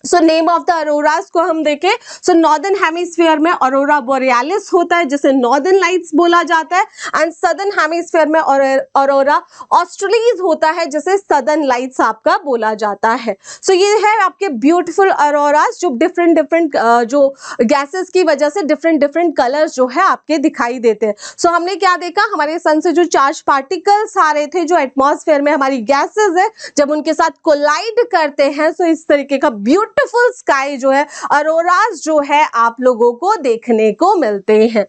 सो नेम ऑफ द अरोरास को हम देखें सो नॉर्दर्न हेमिस्फीयर में अरोरा बोरियालिस होता है जिसे नॉर्दर्न लाइट्स बोला जाता है, एंड सदर्न हेमिस्फीयर में अरोरा ऑस्ट्रेलिस होता है जिसे सदर्न लाइट्स आपका बोला जाता है। सो ये है आपके ब्यूटीफुल अरोरास जो डिफरेंट डिफरेंट जो गैसेस की वजह से डिफरेंट डिफरेंट कलर्स जो है आपके दिखाई देते हैं। सो हमने क्या देखा, हमारे सन से जो चार्ज पार्टिकल्स आ रहे थे जो एटमॉस्फेयर में हमारी गैसेस है, जब उनके साथ कोलाइड करते हैं सो इस तरीके का ब्यूटीफुल स्काई जो है अरोरास जो है आप लोगों को देखने को मिलते हैं।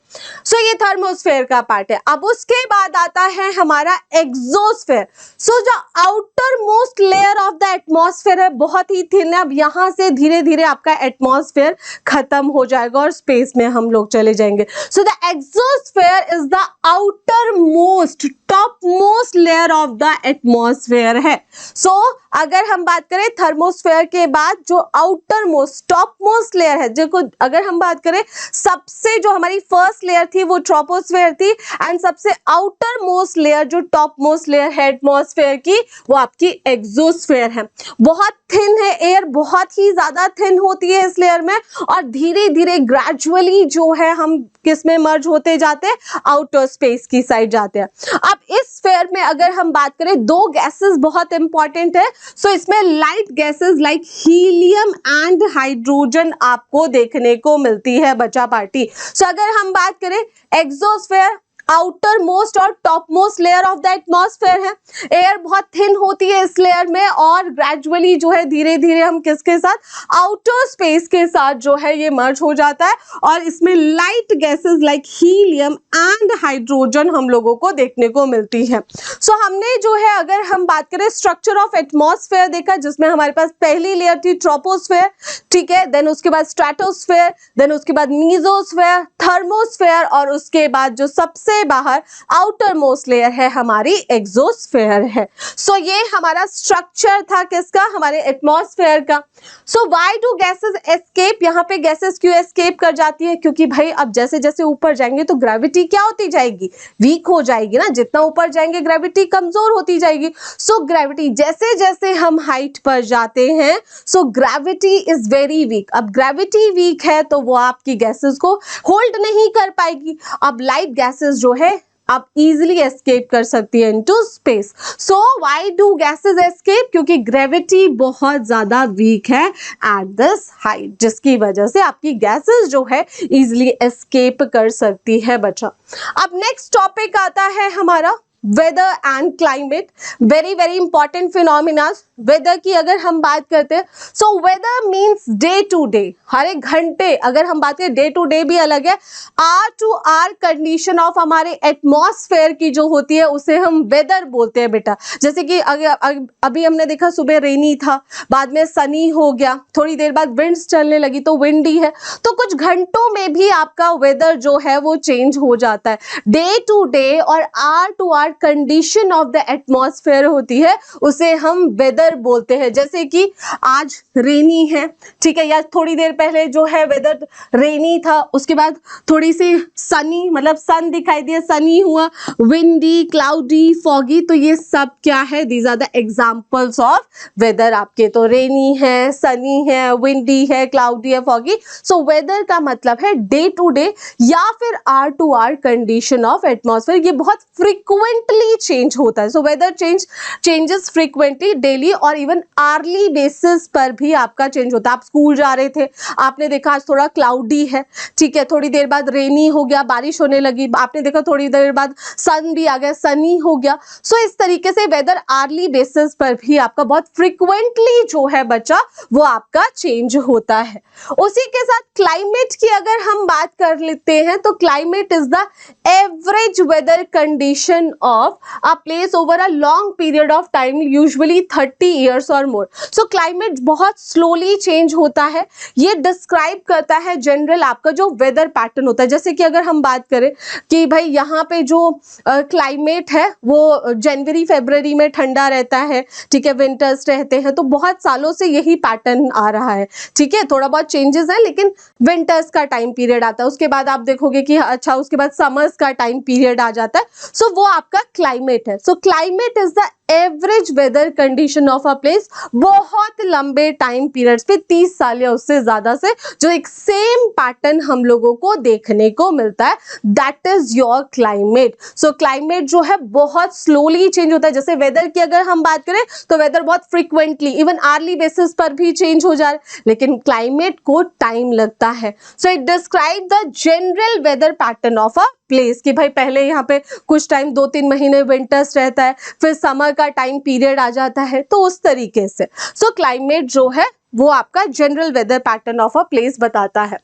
सो ये थर्मोस्फेयर का पार्ट है। अब उसके बाद आता है हमारा एक्सोस्फेयर। सो जो outer most layer of the atmosphere है बहुत ही थिन है। अब यहां से धीरे धीरे आपका एटमॉस्फेयर खत्म हो जाएगा और स्पेस में हम लोग चले जाएंगे। So the exosphere is the outer most top most layer of the atmosphere है। सो अगर हम बात करें थर्मोस्फेयर के बाद जो outer most top most layer है, जो अगर हम बात करें सबसे जो हमारी फर्स्ट लेयर थी वो ट्रोपोस्फेयर थी, एंड सबसे आउटर मोस्ट लेयर जो टॉप मोस्ट लेयर है एटमॉस्फेयर की वो आपकी एक्सोस्फेयर है। बहुत थिन है एयर, बहुत ही ज्यादा थिन होती है इस लेयर में, और धीरे धीरे ग्रेजुअली जो है हम किस में मर्ज होते जाते हैं, आउटर स्पेस की साइड जाते हैं। अब इस स्फीयर में अगर हम बात करें दो गैसेस बहुत इंपॉर्टेंट है। सो इसमें light gases like helium and hydrogen आपको देखने को मिलती है बच्चा पार्टी। सो अगर हम बात करें एक्सोस्फेयर आउटर मोस्ट और top most layer of the atmosphere है, एयर बहुत थिन होती है इस लेयर में, और ग्रेजुअली जो है धीरे धीरे हम किसके साथ, आउटर स्पेस के साथ जो है ये मर्ज हो जाता है, और इसमें light gases like helium and hydrogen हम लोगों को देखने को मिलती है। सो हमने जो है अगर हम बात करें स्ट्रक्चर ऑफ एटमॉस्फेयर देखा, जिसमें हमारे पास पहली लेयर थी ट्रोपोस्फेयर, ठीक है, देन उसके बाद स्ट्रेटोस्फेयर, देन उसके बाद मीजोस्फेयर, थर्मोस्फेयर, और उसके बाद जो सबसे बाहर आउटर मोस्ट लेयर है हमारी एक्सोस्फेयर है। सो ये हमारा स्ट्रक्चर था किसका, हमारे एटमॉस्फेयर का। So why do gases escape, यहाँ पे गैसेस क्यों एस्केप कर जाती है, क्योंकि भाई अब जैसे जैसे ऊपर जाएंगे तो ग्रेविटी क्या होती जाएगी, वीक हो जाएगी ना, जितना ऊपर जाएंगे ग्रेविटी कमजोर होती जाएगी। सो ग्रेविटी जैसे जैसे हम हाइट पर जाते हैं, सो ग्रेविटी इज वेरी वीक। अब ग्रेविटी वीक है तो वो आपकी गैसेस को होल्ड नहीं कर पाएगी। अब लाइट गैसेस जो है आप इजीली एस्केप कर सकती है into space. So why do gases escape, क्योंकि ग्रेविटी बहुत ज्यादा वीक है एट दिस हाइट, जिसकी वजह से आपकी गैसेस जो है इजीली एस्केप कर सकती है बच्चा। अब नेक्स्ट टॉपिक आता है हमारा weather and climate, very very important phenomena. Weather की अगर हम बात करते हैं, so weather means day to day, हर एक घंटे, अगर हम बात करें डे टू डे भी अलग है, hour to hour condition of हमारे एटमॉस्फेयर की जो होती है उसे हम वेदर बोलते हैं बेटा। जैसे कि अभी हमने देखा सुबह रेनी था, बाद में सनी हो गया, थोड़ी देर बाद विंड्स चलने लगी तो विंडी है, तो कुछ घंटों में भी आपका वेदर जो है वो चेंज हो जाता है। डे टू डे और hour to hour condition of the atmosphere होती है, उसे हम वेदर बोलते हैं। जैसे कि आज रेनी है, ठीक है, या थोड़ी देर पहले जो है वेदर रेनी था, उसके बाद थोड़ी सी सनी, मतलब सन दिखाई दिया, सनी हुआ, विंडी, क्लाउडी, फॉगी, तो ये सब क्या है, these are the examples of weather आपके। तो रेनी है, सनी है, विंडी है, क्लाउडी है, फॉगी। सो वेदर का मतलब है डे टू डे या फिर hour to hour condition of atmosphere. ये बहुत फ्रीक्वेंटली चेंज होता है। So weather changes frequently, daily और इवन आर्ली बेसिस पर भी आपका चेंज होता है। आप स्कूल जा रहे थे, आपने देखा आज थोड़ा क्लाउडी है, ठीक है, थोड़ी देर बाद रेनी हो गया, बारिश होने लगी, आपने देखा थोड़ी देर बाद सन भी आ गया, सनी हो गया। सो इस तरीके से वेदर आर्ली बेसिस पर भी आपका बहुत फ्रीक्वेंटली जो है बच्चा वो आपका चेंज होता है। उसी के साथ क्लाइमेट की अगर हम बात कर लेते हैं, तो climate is the average weather condition of a place over a long period of time, usually 30 years और मोर। सो क्लाइमेट बहुत स्लोली चेंज होता है। ये डिस्क्राइब करता है जनरल आपका जो वेदर पैटर्न होता है। जैसे कि अगर हम बात करें कि भाई यहाँ पे जो क्लाइमेट है वो जनवरी फरवरी में ठंडा रहता है, ठीक है, विंटर्स रहते हैं, तो बहुत सालों से यही पैटर्न आ रहा है, ठीक है, थोड़ा बहुत चेंजेस है, लेकिन विंटर्स का टाइम पीरियड आता है, उसके बाद आप देखोगे कि अच्छा उसके बाद समर्स का टाइम पीरियड आ जाता है। सो वो आपका क्लाइमेट है। So climate is the average weather condition of a place, बहुत लंबे टाइम पीरियड्स पे 30 साल या उससे ज्यादा से जो एक सेम पैटर्न हम लोगों को देखने को मिलता है, that is your climate. So climate जो है बहुत स्लोली चेंज होता है। जैसे वेदर की अगर हम बात करें तो वेदर बहुत फ्रीक्वेंटली इवन आर्ली बेसिस पर भी चेंज हो जा रहा है, लेकिन क्लाइमेट को टाइम लगता है। So it describe the general weather pattern of a place, कि भाई पहले यहाँ पे कुछ टाइम 2-3 महीने विंटर्स रहता है, फिर समर का टाइम पीरियड आ जाता है, तो उस तरीके से। सो क्लाइमेट जो है वो आपका general weather pattern of a place बताता है।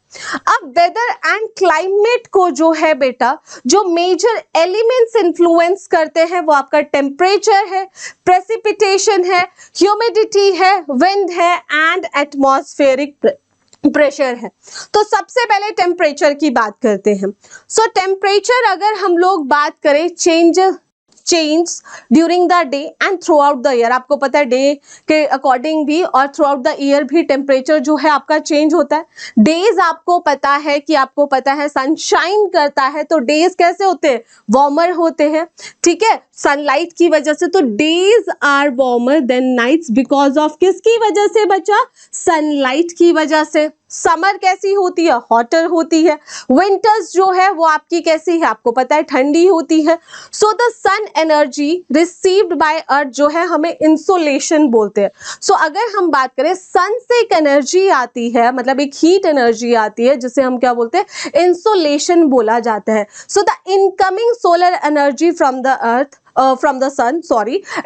अब वेदर एंड क्लाइमेट को जो है बेटा, जो मेजर एलिमेंट्स इन्फ्लुएंस करते हैं वो आपका टेम्परेचर है, प्रेसिपिटेशन है, ह्यूमिडिटी है, विंड है एंड एटमॉस्फेरिक प्रेशर है। तो सबसे पहले टेम्परेचर की बात करते हैं। सो टेम्परेचर अगर हम लोग बात करें, change change during the day and through out the year. आपको पता है डे के अकॉर्डिंग भी और थ्रू आउट द ईयर भी टेम्परेचर जो है आपका चेंज होता है। डेज आपको पता है कि आपको पता है सनशाइन करता है तो डेज कैसे होते हैं, वार्मर होते हैं, ठीक है, सनलाइट की वजह से। तो days are warmer than nights because of किसकी वजह से बच्चा, सनलाइट की वजह से। समर कैसी होती है, हॉटर होती है। विंटर्स जो है वो आपकी कैसी है, आपको पता है ठंडी होती है। So the sun energy received by earth जो है हमें इंसोलेशन बोलते हैं। सो अगर हम बात करें सन से एक एनर्जी आती है, मतलब एक हीट एनर्जी आती है जिसे हम क्या बोलते हैं, इंसोलेशन बोला जाता है। So the incoming solar energy from the earth from the sun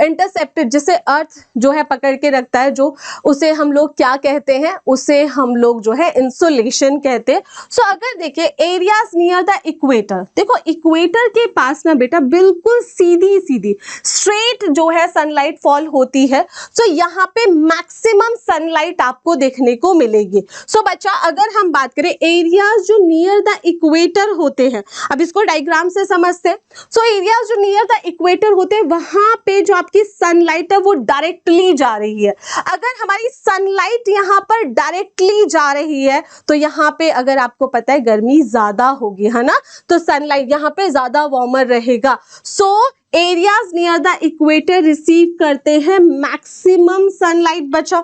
intercepted, जिसे अर्थ जो है पकड़ के रखता है, जो उसे हम लोग क्या कहते हैं, उसे हम लोग जो है इंसुलेशन कहते हैं। सो अगर देखिए एरियाज नियर द इक्वेटर, देखो इक्वेटर के पास ना बेटा बिल्कुल सीधी सीधी स्ट्रेट जो है सनलाइट फॉल होती है। सो यहाँ पे मैक्सिमम सनलाइट आपको देखने को मिलेगी। सो बच्चा अगर हम बात करें एरियाज जो नियर द इक्वेटर होते हैं, अब इसको डायग्राम से समझते हैं। सो एरियाज जो नियर द इक्वेटर होते हैं वहां पे जो आपकी सनलाइट है वो डायरेक्टली जा रही है। अगर हमारी सनलाइट यहाँ पर डायरेक्टली जा रही है तो यहाँ पे अगर आपको पता है गर्मी ज्यादा होगी, है ना, तो सनलाइट यहाँ पे ज्यादा वार्मर रहेगा। So areas near the equator receive करते हैं मैक्सिमम सनलाइट बचा।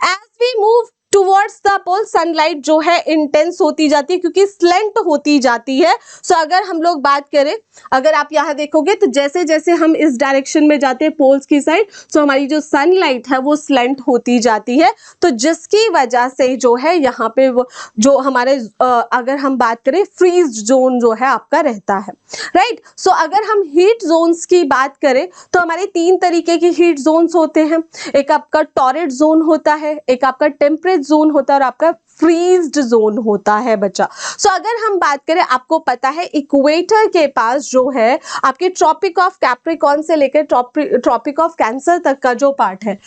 As we move towards the pole sunlight जो है इंटेंस होती जाती है क्योंकि स्लेंट होती जाती है। सो अगर हम लोग बात करें, अगर आप यहाँ देखोगे तो जैसे जैसे हम इस डायरेक्शन में जाते हैं पोल्स की साइड, सो हमारी जो सनलाइट है वो स्लेंट होती जाती है। तो जिसकी वजह से जो है यहाँ पे वो जो हमारे अगर हम बात करें फ्रीज जोन जो है आपका रहता है, राइट। सो अगर हम हीट जोन्स की बात करें तो हमारे 3 तरीके की हीट जोन्स होते हैं। एक आपका टॉरिड जोन होता है, एक आपका टेम्परेट जोन होता है और आपका फ्रीज्ड जोन होता है बच्चा। सो अगर हम बात करें, आपको पता है इक्वेटर के पास जो है आपके ट्रॉपिक ऑफ कैप्रिकॉर्न से लेकर ट्रॉपिक ऑफ कैंसर तक का जो पार्ट है,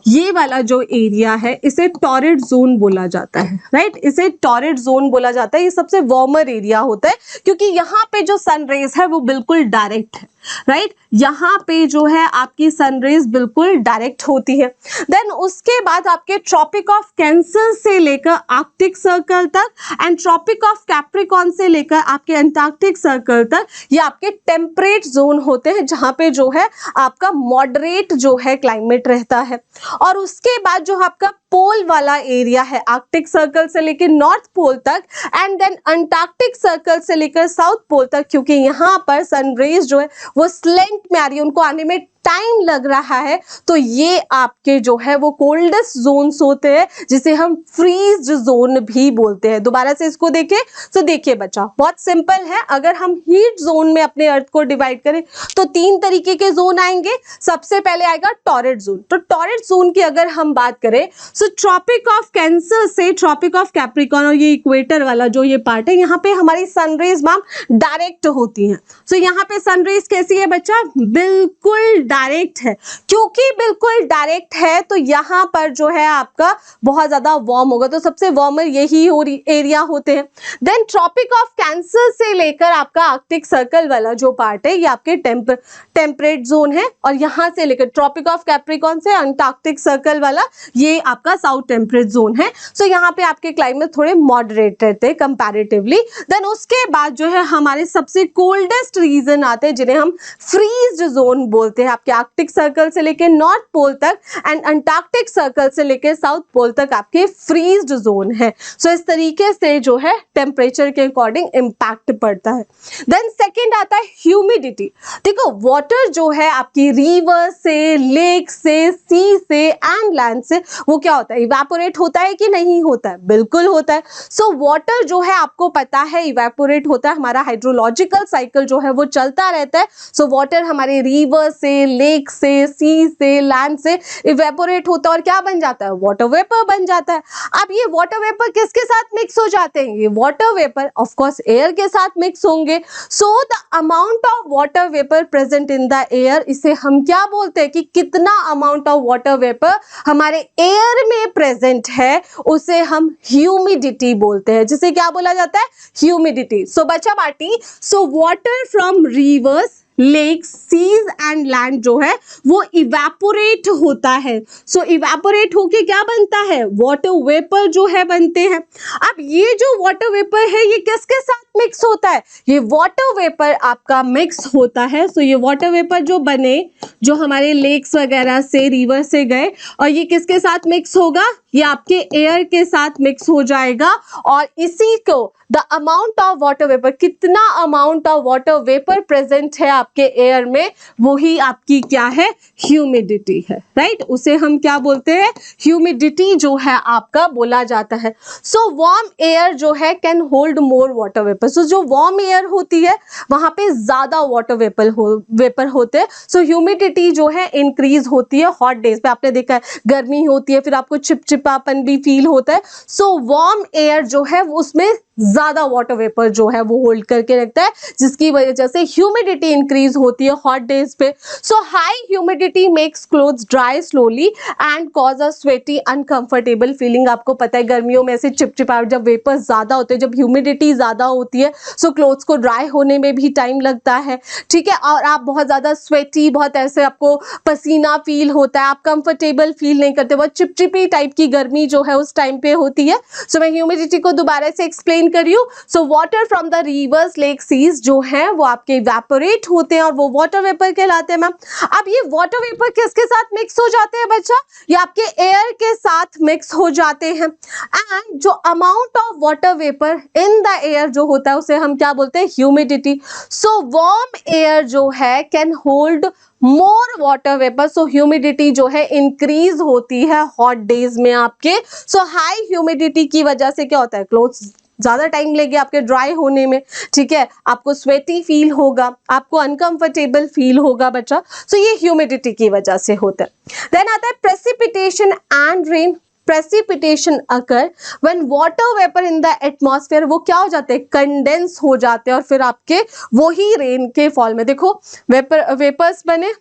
ये वाला जो एरिया है इसे टॉरिड जोन बोला जाता है, राइट। इसे टॉरिड जोन बोला जाता है। ये सबसे वार्मर एरिया होता है क्योंकि यहाँ पे जो सन रेज है वो बिल्कुल डायरेक्ट है, राइट। यहाँ पे जो है आपकी सनरेज बिल्कुल डायरेक्ट होती है। देन उसके बाद आपके ट्रॉपिक ऑफ कैंसर से लेकर आर्कटिक सर्कल तक एंड ट्रॉपिक ऑफ कैप्रिकॉर्न से लेकर आपके अंटार्कटिक सर्कल तक ये आपके टेम्परेट जोन होते हैं जहाँ पे जो है आपका मॉडरेट जो है क्लाइमेट रहता है। और उसके बाद जो आपका पोल वाला एरिया है आर्कटिक सर्कल से लेकर नॉर्थ पोल तक एंड देन अंटार्कटिक सर्कल से लेकर साउथ पोल तक, क्योंकि यहाँ पर सनरेज जो है वो स्लेंट में आ रही है, उनको आने में टाइम लग रहा है, तो ये आपके जो है वो कोल्डेस्ट जोन्स होते हैं जिसे हम फ्रीज जोन भी बोलते हैं। दोबारा से इसको देखें तो देखिए बच्चा बहुत सिंपल है। अगर हम हीट जोन में अपने अर्थ को डिवाइड करें तो 3 तरीके के जोन आएंगे। सबसे पहले आएगा टॉरिड जोन। तो टॉरिड जोन की अगर हम बात करें सो ट्रॉपिक ऑफ कैंसर से ट्रॉपिक ऑफ कैप्रिकॉर्न और ये इक्वेटर वाला जो ये पार्ट है, यहाँ पे हमारी सनरेज मैम डायरेक्ट होती हैं। सो यहाँ पे सनरेज कैसी है बच्चा, बिल्कुल डायरेक्ट है। क्योंकि बिल्कुल डायरेक्ट है तो यहाँ पर जो है आपका बहुत ज्यादा वार्म होगा, तो सबसे वार्मर यही एरिया होते हैं। देन ट्रॉपिक ऑफ कैंसर से लेकर आपका आर्कटिक सर्कल वाला जो पार्ट है ये आपके टेम्परेट जोन है, और यहाँ से लेकर ट्रॉपिक ऑफ कैप्रिकॉर्न से अंटार्कटिक सर्कल वाला ये आपका साउथ टेम्परेट जोन है। सो यहाँ पे आपके क्लाइमेट थोड़े मॉडरेट रहते हैं कंपैरेटिवली। देन उसके बाद जो है हमारे सबसे कोल्डेस्ट रीजन आते हैं जिन्हें हम फ्रीज्ड जोन बोलते हैं। आपके आर्कटिक सर्कल से लेकर नॉर्थ पोल तक एंड अंटार्कटिक सर्कल से लेकर साउथ पोल तक आपके फ्रीज्ड जोन है। सो इस तरीके से जो है टेम्परेचर के अकॉर्डिंग इंपैक्ट पड़ता है। देन सेकंड आता है ह्यूमिडिटी। देखो वाटर जो है आपकी रिवर से, लेक से, सी से एंड लैंड से वो क्या होता है, इवेपोरेट होता है कि नहीं होता है, बिल्कुल होता है। सो वाटर जो है आपको पता है इवेपोरेट होता है, हमारा हाइड्रोलॉजिकल साइकिल जो है वो चलता रहता है। सो वाटर हमारे रिवर से, लेक से, सी से, लैंड से इवेपोरेट होता है और क्या बन जाता है, वाटर वेपर बन जाता है। अब ये वाटर वेपर किसके साथ मिक्स हो जाते हैं, ये water vapour of course air के साथ मिक्स होंगे। So the amount of water vapour present in the air, इसे हम क्या बोलते हैं कि कितना अमाउंट ऑफ वाटर वेपर हमारे एयर में प्रेजेंट है उसे हम ह्यूमिडिटी बोलते हैं, जिसे क्या बोला जाता है, ह्यूमिडिटी। सो बच्चा party, so water from rivers, lakes, seas and land जो है वो इवेपोरेट होता है। सो इवेपोरेट होके क्या बनता है, वाटर वेपर जो है बनते हैं। अब ये जो वाटर वेपर है ये किसके साथ मिक्स होता है, ये वाटर वेपर आपका मिक्स होता है। सो ये वाटर वेपर जो बने, जो हमारे लेक्स वगैरह से, रिवर से गए, और ये किसके साथ मिक्स होगा, ये आपके एयर के साथ मिक्स हो जाएगा। और इसी को the amount of water vapour, कितना amount of water vapour present है आपके एयर में, वही आपकी क्या है, ह्यूमिडिटी है, राइट। उसे हम क्या बोलते हैं, ह्यूमिडिटी जो है आपका बोला जाता है। सो वार्म एयर जो है can hold more water vapour. So जो वार्म एयर होती है वहां पे ज्यादा वाटर वेपर होते हैं। सो ह्यूमिडिटी जो है इंक्रीज होती है हॉट डेज पे। आपने देखा है गर्मी होती है फिर आपको चिपचिपापन भी फील होता है। सो वार्म एयर जो है उसमें ज्यादा वाटर वेपर जो है वो होल्ड करके रखता है, जिसकी वजह से ह्यूमिडिटी इंक्रीज होती है हॉट डेज पे। So high humidity makes clothes dry slowly and cause a sweaty uncomfortable feeling. आपको पता है गर्मियों में ऐसे चिपचिपाहट, जब वेपर ज्यादा होते हैं, जब ह्यूमिडिटी ज्यादा होती है, सो क्लोथ्स को ड्राई होने में भी टाइम लगता है, ठीक है। और आप बहुत ज्यादा स्वेटी, बहुत ऐसे आपको पसीना फील होता है, आप कंफर्टेबल फील नहीं करते, बहुत चिपचिपी टाइप की गर्मी जो है उस टाइम पे होती है। सो मैं ह्यूमिडिटी को दोबारा से एक्सप्लेन करियो। So water from the rivers, lake, seas जो है वो आपके इवेपोरेट होते हैं और वो वाटर वेपर कहलाते हैं मैम। अब ये वाटर वेपर किसके साथ मिक्स हो जाते हैं बच्चा, ये आपके एयर के साथ मिक्स हो जाते हैं। एंड जो amount of water vapour in the air जो होता है उसे हम क्या बोलते हैं, ह्यूमिडिटी। सो वार्म एयर जो है can hold more water vapour. So humidity जो है इंक्रीज होती है हॉट डेज में आपके। सो हाई ह्यूमिडिटी की वजह से क्या होता है, क्लोथ्स ज्यादा टाइम लेंगे आपके ड्राई होने में, ठीक है, आपको स्वेटी फील होगा, आपको अनकंफर्टेबल फील होगा बच्चा। सो ये ह्यूमिडिटी की वजह से होता है। देन आता है precipitation and rain. Precipitation occur when water vapour in the atmosphere, वो क्या हो जाते हैं, कंडेंस हो जाते हैं और फिर आपके वही रेन के फॉल में, देखो वेपर्स बने,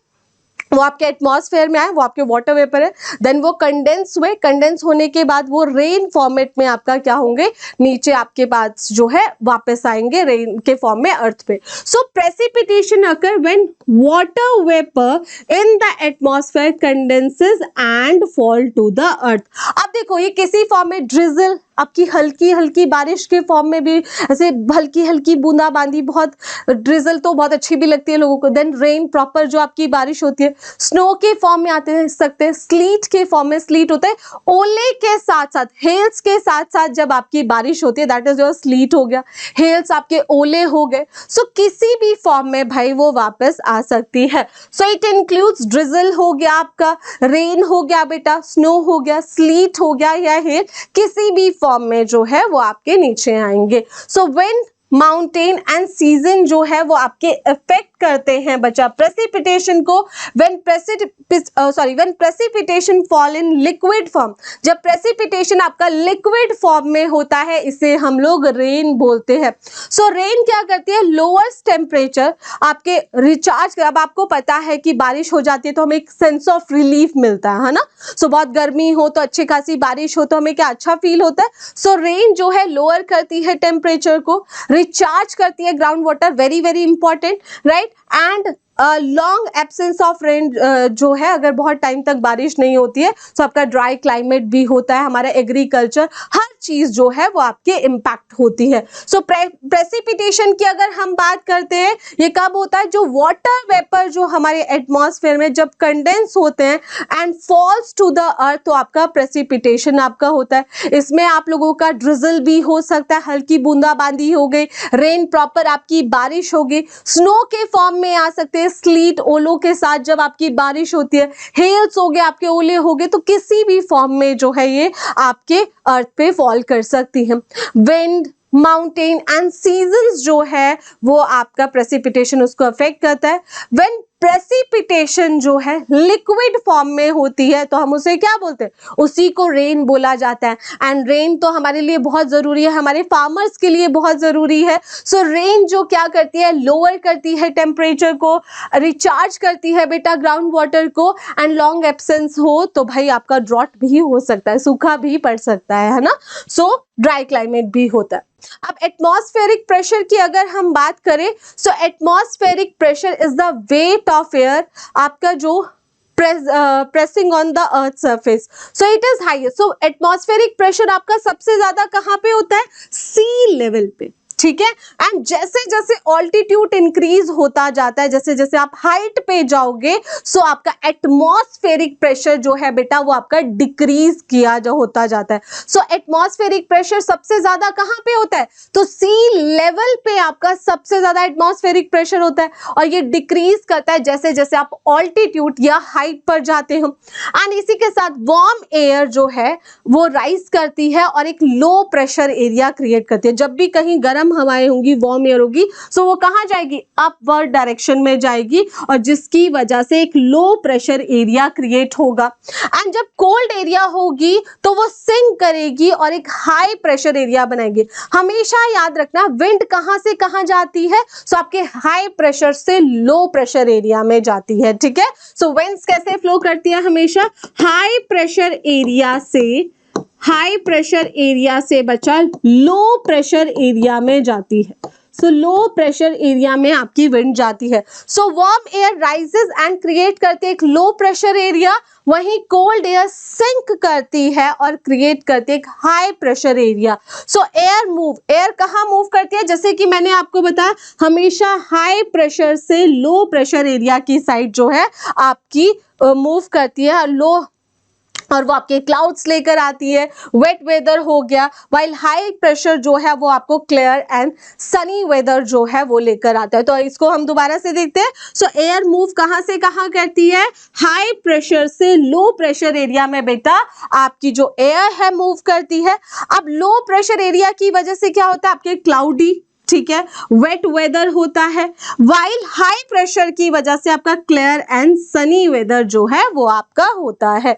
वो आपके एटमॉस्फेयर में आए, वो आपके वाटर वेपर है, देन वो कंडेंस हुए, कंडेंस होने के बाद वो रेन फॉर्मेट में आपका क्या होंगे, नीचे आपके पास जो है वापस आएंगे रेन के फॉर्म में अर्थ पे। So precipitation occur when water vapour in the atmosphere condenses and fall to the earth. अब देखो ये किसी फॉर्म में ड्रिजल, आपकी हल्की हल्की बारिश के फॉर्म में भी ऐसे हल्की हल्की बूंदाबांदी, बहुत ड्रिजल तो बहुत अच्छी भी लगती है लोगों को। देन रेन प्रॉपर जो आपकी बारिश होती है, स्नो के फॉर्म में आते सकते हैं, स्लीट के फॉर्म में, स्लीट होता है ओले के साथ साथ, हेल्स के साथ साथ जब आपकी बारिश होती है, दैट इज योर स्लीट हो गया, हेल्स आपके ओले हो गए। सो किसी भी फॉर्म में भाई वो वापस आ सकती है। सो इट इंक्लूड्स ड्रिजल हो गया आपका, रेन हो गया बेटा, स्नो हो गया, स्लीट हो गया या हेल, किसी भी फॉर्म में जो है वो आपके नीचे आएंगे। So when mountain and season जो है वो आपके इफेक्ट करते हैं बच्चा प्रेसिपिटेशन को। When precipitation fall in liquid form, जब प्रेसिपिटेशन आपका लिक्विड फॉर्म में होता है इसे हम लोग रेन बोलते हैं। सो रेन क्या करती है, लोअर्स टेम्परेचर आपके रिचार्ज। अब आपको पता है कि बारिश हो जाती है तो हमें एक सेंस ऑफ रिलीफ मिलता है ना। सो बहुत गर्मी हो तो अच्छी खासी बारिश हो तो हमें क्या अच्छा फील होता है। सो रेन जो है लोअर करती है टेम्परेचर को, रिचार्ज करती है ground water, very very important, right. And long absence of rain जो है, अगर बहुत टाइम तक बारिश नहीं होती है तो आपका ड्राई क्लाइमेट भी होता है, हमारा एग्रीकल्चर, हर चीज जो है वो आपके इम्पैक्ट होती है। सो प्रेसिपिटेशन की अगर हम बात करते हैं, ये कब होता है, जो वाटर वेपर जो हमारे एटमॉस्फेयर में जब कंडेंस होते हैं and falls to the earth, तो आपका प्रेसिपिटेशन आपका होता है। इसमें आप लोगों का ड्रिजल भी हो सकता है, हल्की बूंदाबांदी हो गई, रेन प्रॉपर आपकी बारिश होगी, स्नो के फॉर्म में आ सकते हैं, स्लीट ओलों के साथ जब आपकी बारिश होती है, हेल्स हो गए, आपके ओले हो गए, तो किसी भी फॉर्म में जो है ये आपके अर्थ पे फॉल कर सकती है। विंड, माउंटेन एंड सीजन्स जो है वो आपका प्रेसिपिटेशन उसको अफेक्ट करता है। व्हेन प्रेसिपिटेशन जो है लिक्विड फॉर्म में होती है तो हम उसे क्या बोलते हैं, उसी को रेन बोला जाता है। एंड रेन तो हमारे लिए बहुत जरूरी है, हमारे फार्मर्स के लिए बहुत जरूरी है। सो रेन जो क्या करती है, लोअर करती है टेम्परेचर को, रिचार्ज करती है बेटा ग्राउंड वाटर को। एंड लॉन्ग एब्सेंस हो तो भाई आपका ड्रॉट भी हो सकता है, सूखा भी पड़ सकता है ना। सो ड्राई क्लाइमेट भी होता है। अब एटमॉस्फेरिक प्रेशर की अगर हम बात करें, so atmospheric pressure is the weight of air, आपका जो pressing on the earth surface, so it is highest. So atmospheric pressure आपका सबसे ज्यादा कहाँ पे होता है? सी लेवल पे, ठीक है। एंड जैसे जैसे ऑल्टीट्यूड इंक्रीज होता जाता है, जैसे जैसे आप हाइट पे जाओगे, सो आपका एटमॉस्फेरिक प्रेशर जो है बेटा वो आपका डिक्रीज किया जो होता जाता है। सो एटमॉस्फेरिक प्रेशर सबसे ज्यादा कहाँ पे होता है? तो सी लेवल पे आपका सबसे ज्यादा एटमॉस्फेरिक प्रेशर होता है, और ये डिक्रीज करता है जैसे जैसे आप ऑल्टीट्यूड या हाइट पर जाते हो। एंड इसी के साथ वार्म एयर जो है वो राइज करती है और एक लो प्रेशर एरिया क्रिएट करती है। जब भी कहीं गर्म हवाएं होंगी, वार्म एयर होगी, सो वो कहां जाएगी? अपवर्ड डायरेक्शन में जाएगी, और जिसकी वजह से एक लो प्रेशर एरिया क्रिएट होगा। एंड जब कोल्ड एरिया होगी तो वो सिंक करेगी और एक हाई प्रेशर एरिया बनाएगी। हमेशा याद रखना विंड कहां से कहां जाती है? सो आपके हाई प्रेशर से लो प्रेशर एरिया में जाती है, ठीक है। सो विंड्स कैसे फ्लो करती है? हमेशा हाई प्रेशर एरिया से, हाई प्रेशर एरिया से बचा लो प्रेशर एरिया में जाती है। सो लो प्रेशर एरिया में आपकी विंड जाती है। सो warm air rises and create करते एक लो प्रेशर एरिया, वहीं कोल्ड एयर सिंक करती है और क्रिएट करती है एक हाई प्रेशर एरिया। सो एयर कहाँ मूव करती है? जैसे कि मैंने आपको बताया, हमेशा हाई प्रेशर से लो प्रेशर एरिया की साइड जो है आपकी मूव करती है, लो, और वो आपके क्लाउड्स लेकर आती है। वेट वेदर हो गया, वाइल हाई प्रेशर जो है वो आपको क्लियर एंड सनी वेदर जो है वो लेकर आता है। तो इसको हम दोबारा से देखते हैं। सो एयर मूव कहाँ से कहाँ करती है? हाई प्रेशर से लो प्रेशर एरिया में बेटा आपकी जो एयर है मूव करती है। अब लो प्रेशर एरिया की वजह से क्या होता है? आपके क्लाउडी, ठीक है, वेट वेदर होता है, वाइल हाई प्रेशर की वजह से आपका क्लियर एंड सनी वेदर जो है वो आपका होता है।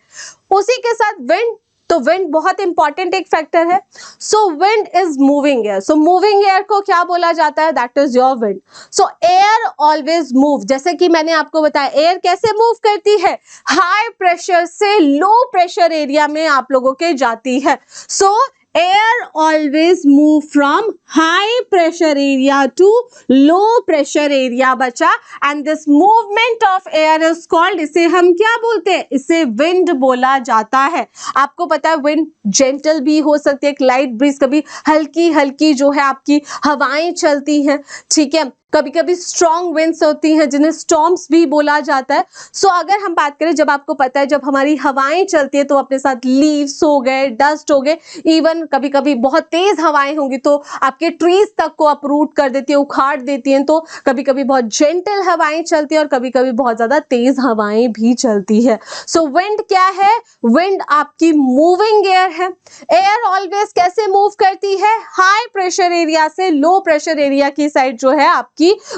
उसी के साथ विंड, तो विंड बहुत इंपॉर्टेंट एक फैक्टर है। So wind is moving air. So moving air को क्या बोला जाता है? That is your wind. So air always move, जैसे कि मैंने आपको बताया एयर कैसे मूव करती है? हाई प्रेशर से लो प्रेशर एरिया में आप लोगों के जाती है। सो air always move from high pressure area to low pressure area बचा, and this movement of air is called, इसे हम क्या बोलते हैं? इसे wind बोला जाता है। आपको पता है wind gentle भी हो सकती है, एक light breeze, कभी हल्की हल्की जो है आपकी हवाएं चलती हैं, ठीक है, कभी कभी स्ट्रॉन्ग विंड्स होती हैं जिन्हें स्टॉर्म्स भी बोला जाता है। सो अगर हम बात करें, जब आपको पता है जब हमारी हवाएं चलती है तो अपने साथ लीव्स हो गए, डस्ट हो गए, इवन कभी कभी बहुत तेज हवाएं होंगी तो आपके ट्रीज तक को अपरूट कर देती है, उखाड़ देती हैं। तो कभी कभी बहुत जेंटल हवाएं चलती है और कभी कभी बहुत ज्यादा तेज हवाएं भी चलती है। सो विंड क्या है? विंड आपकी मूविंग एयर है। एयर ऑलवेज कैसे मूव करती है? हाई प्रेशर एरिया से लो प्रेशर एरिया की साइड जो है आपकी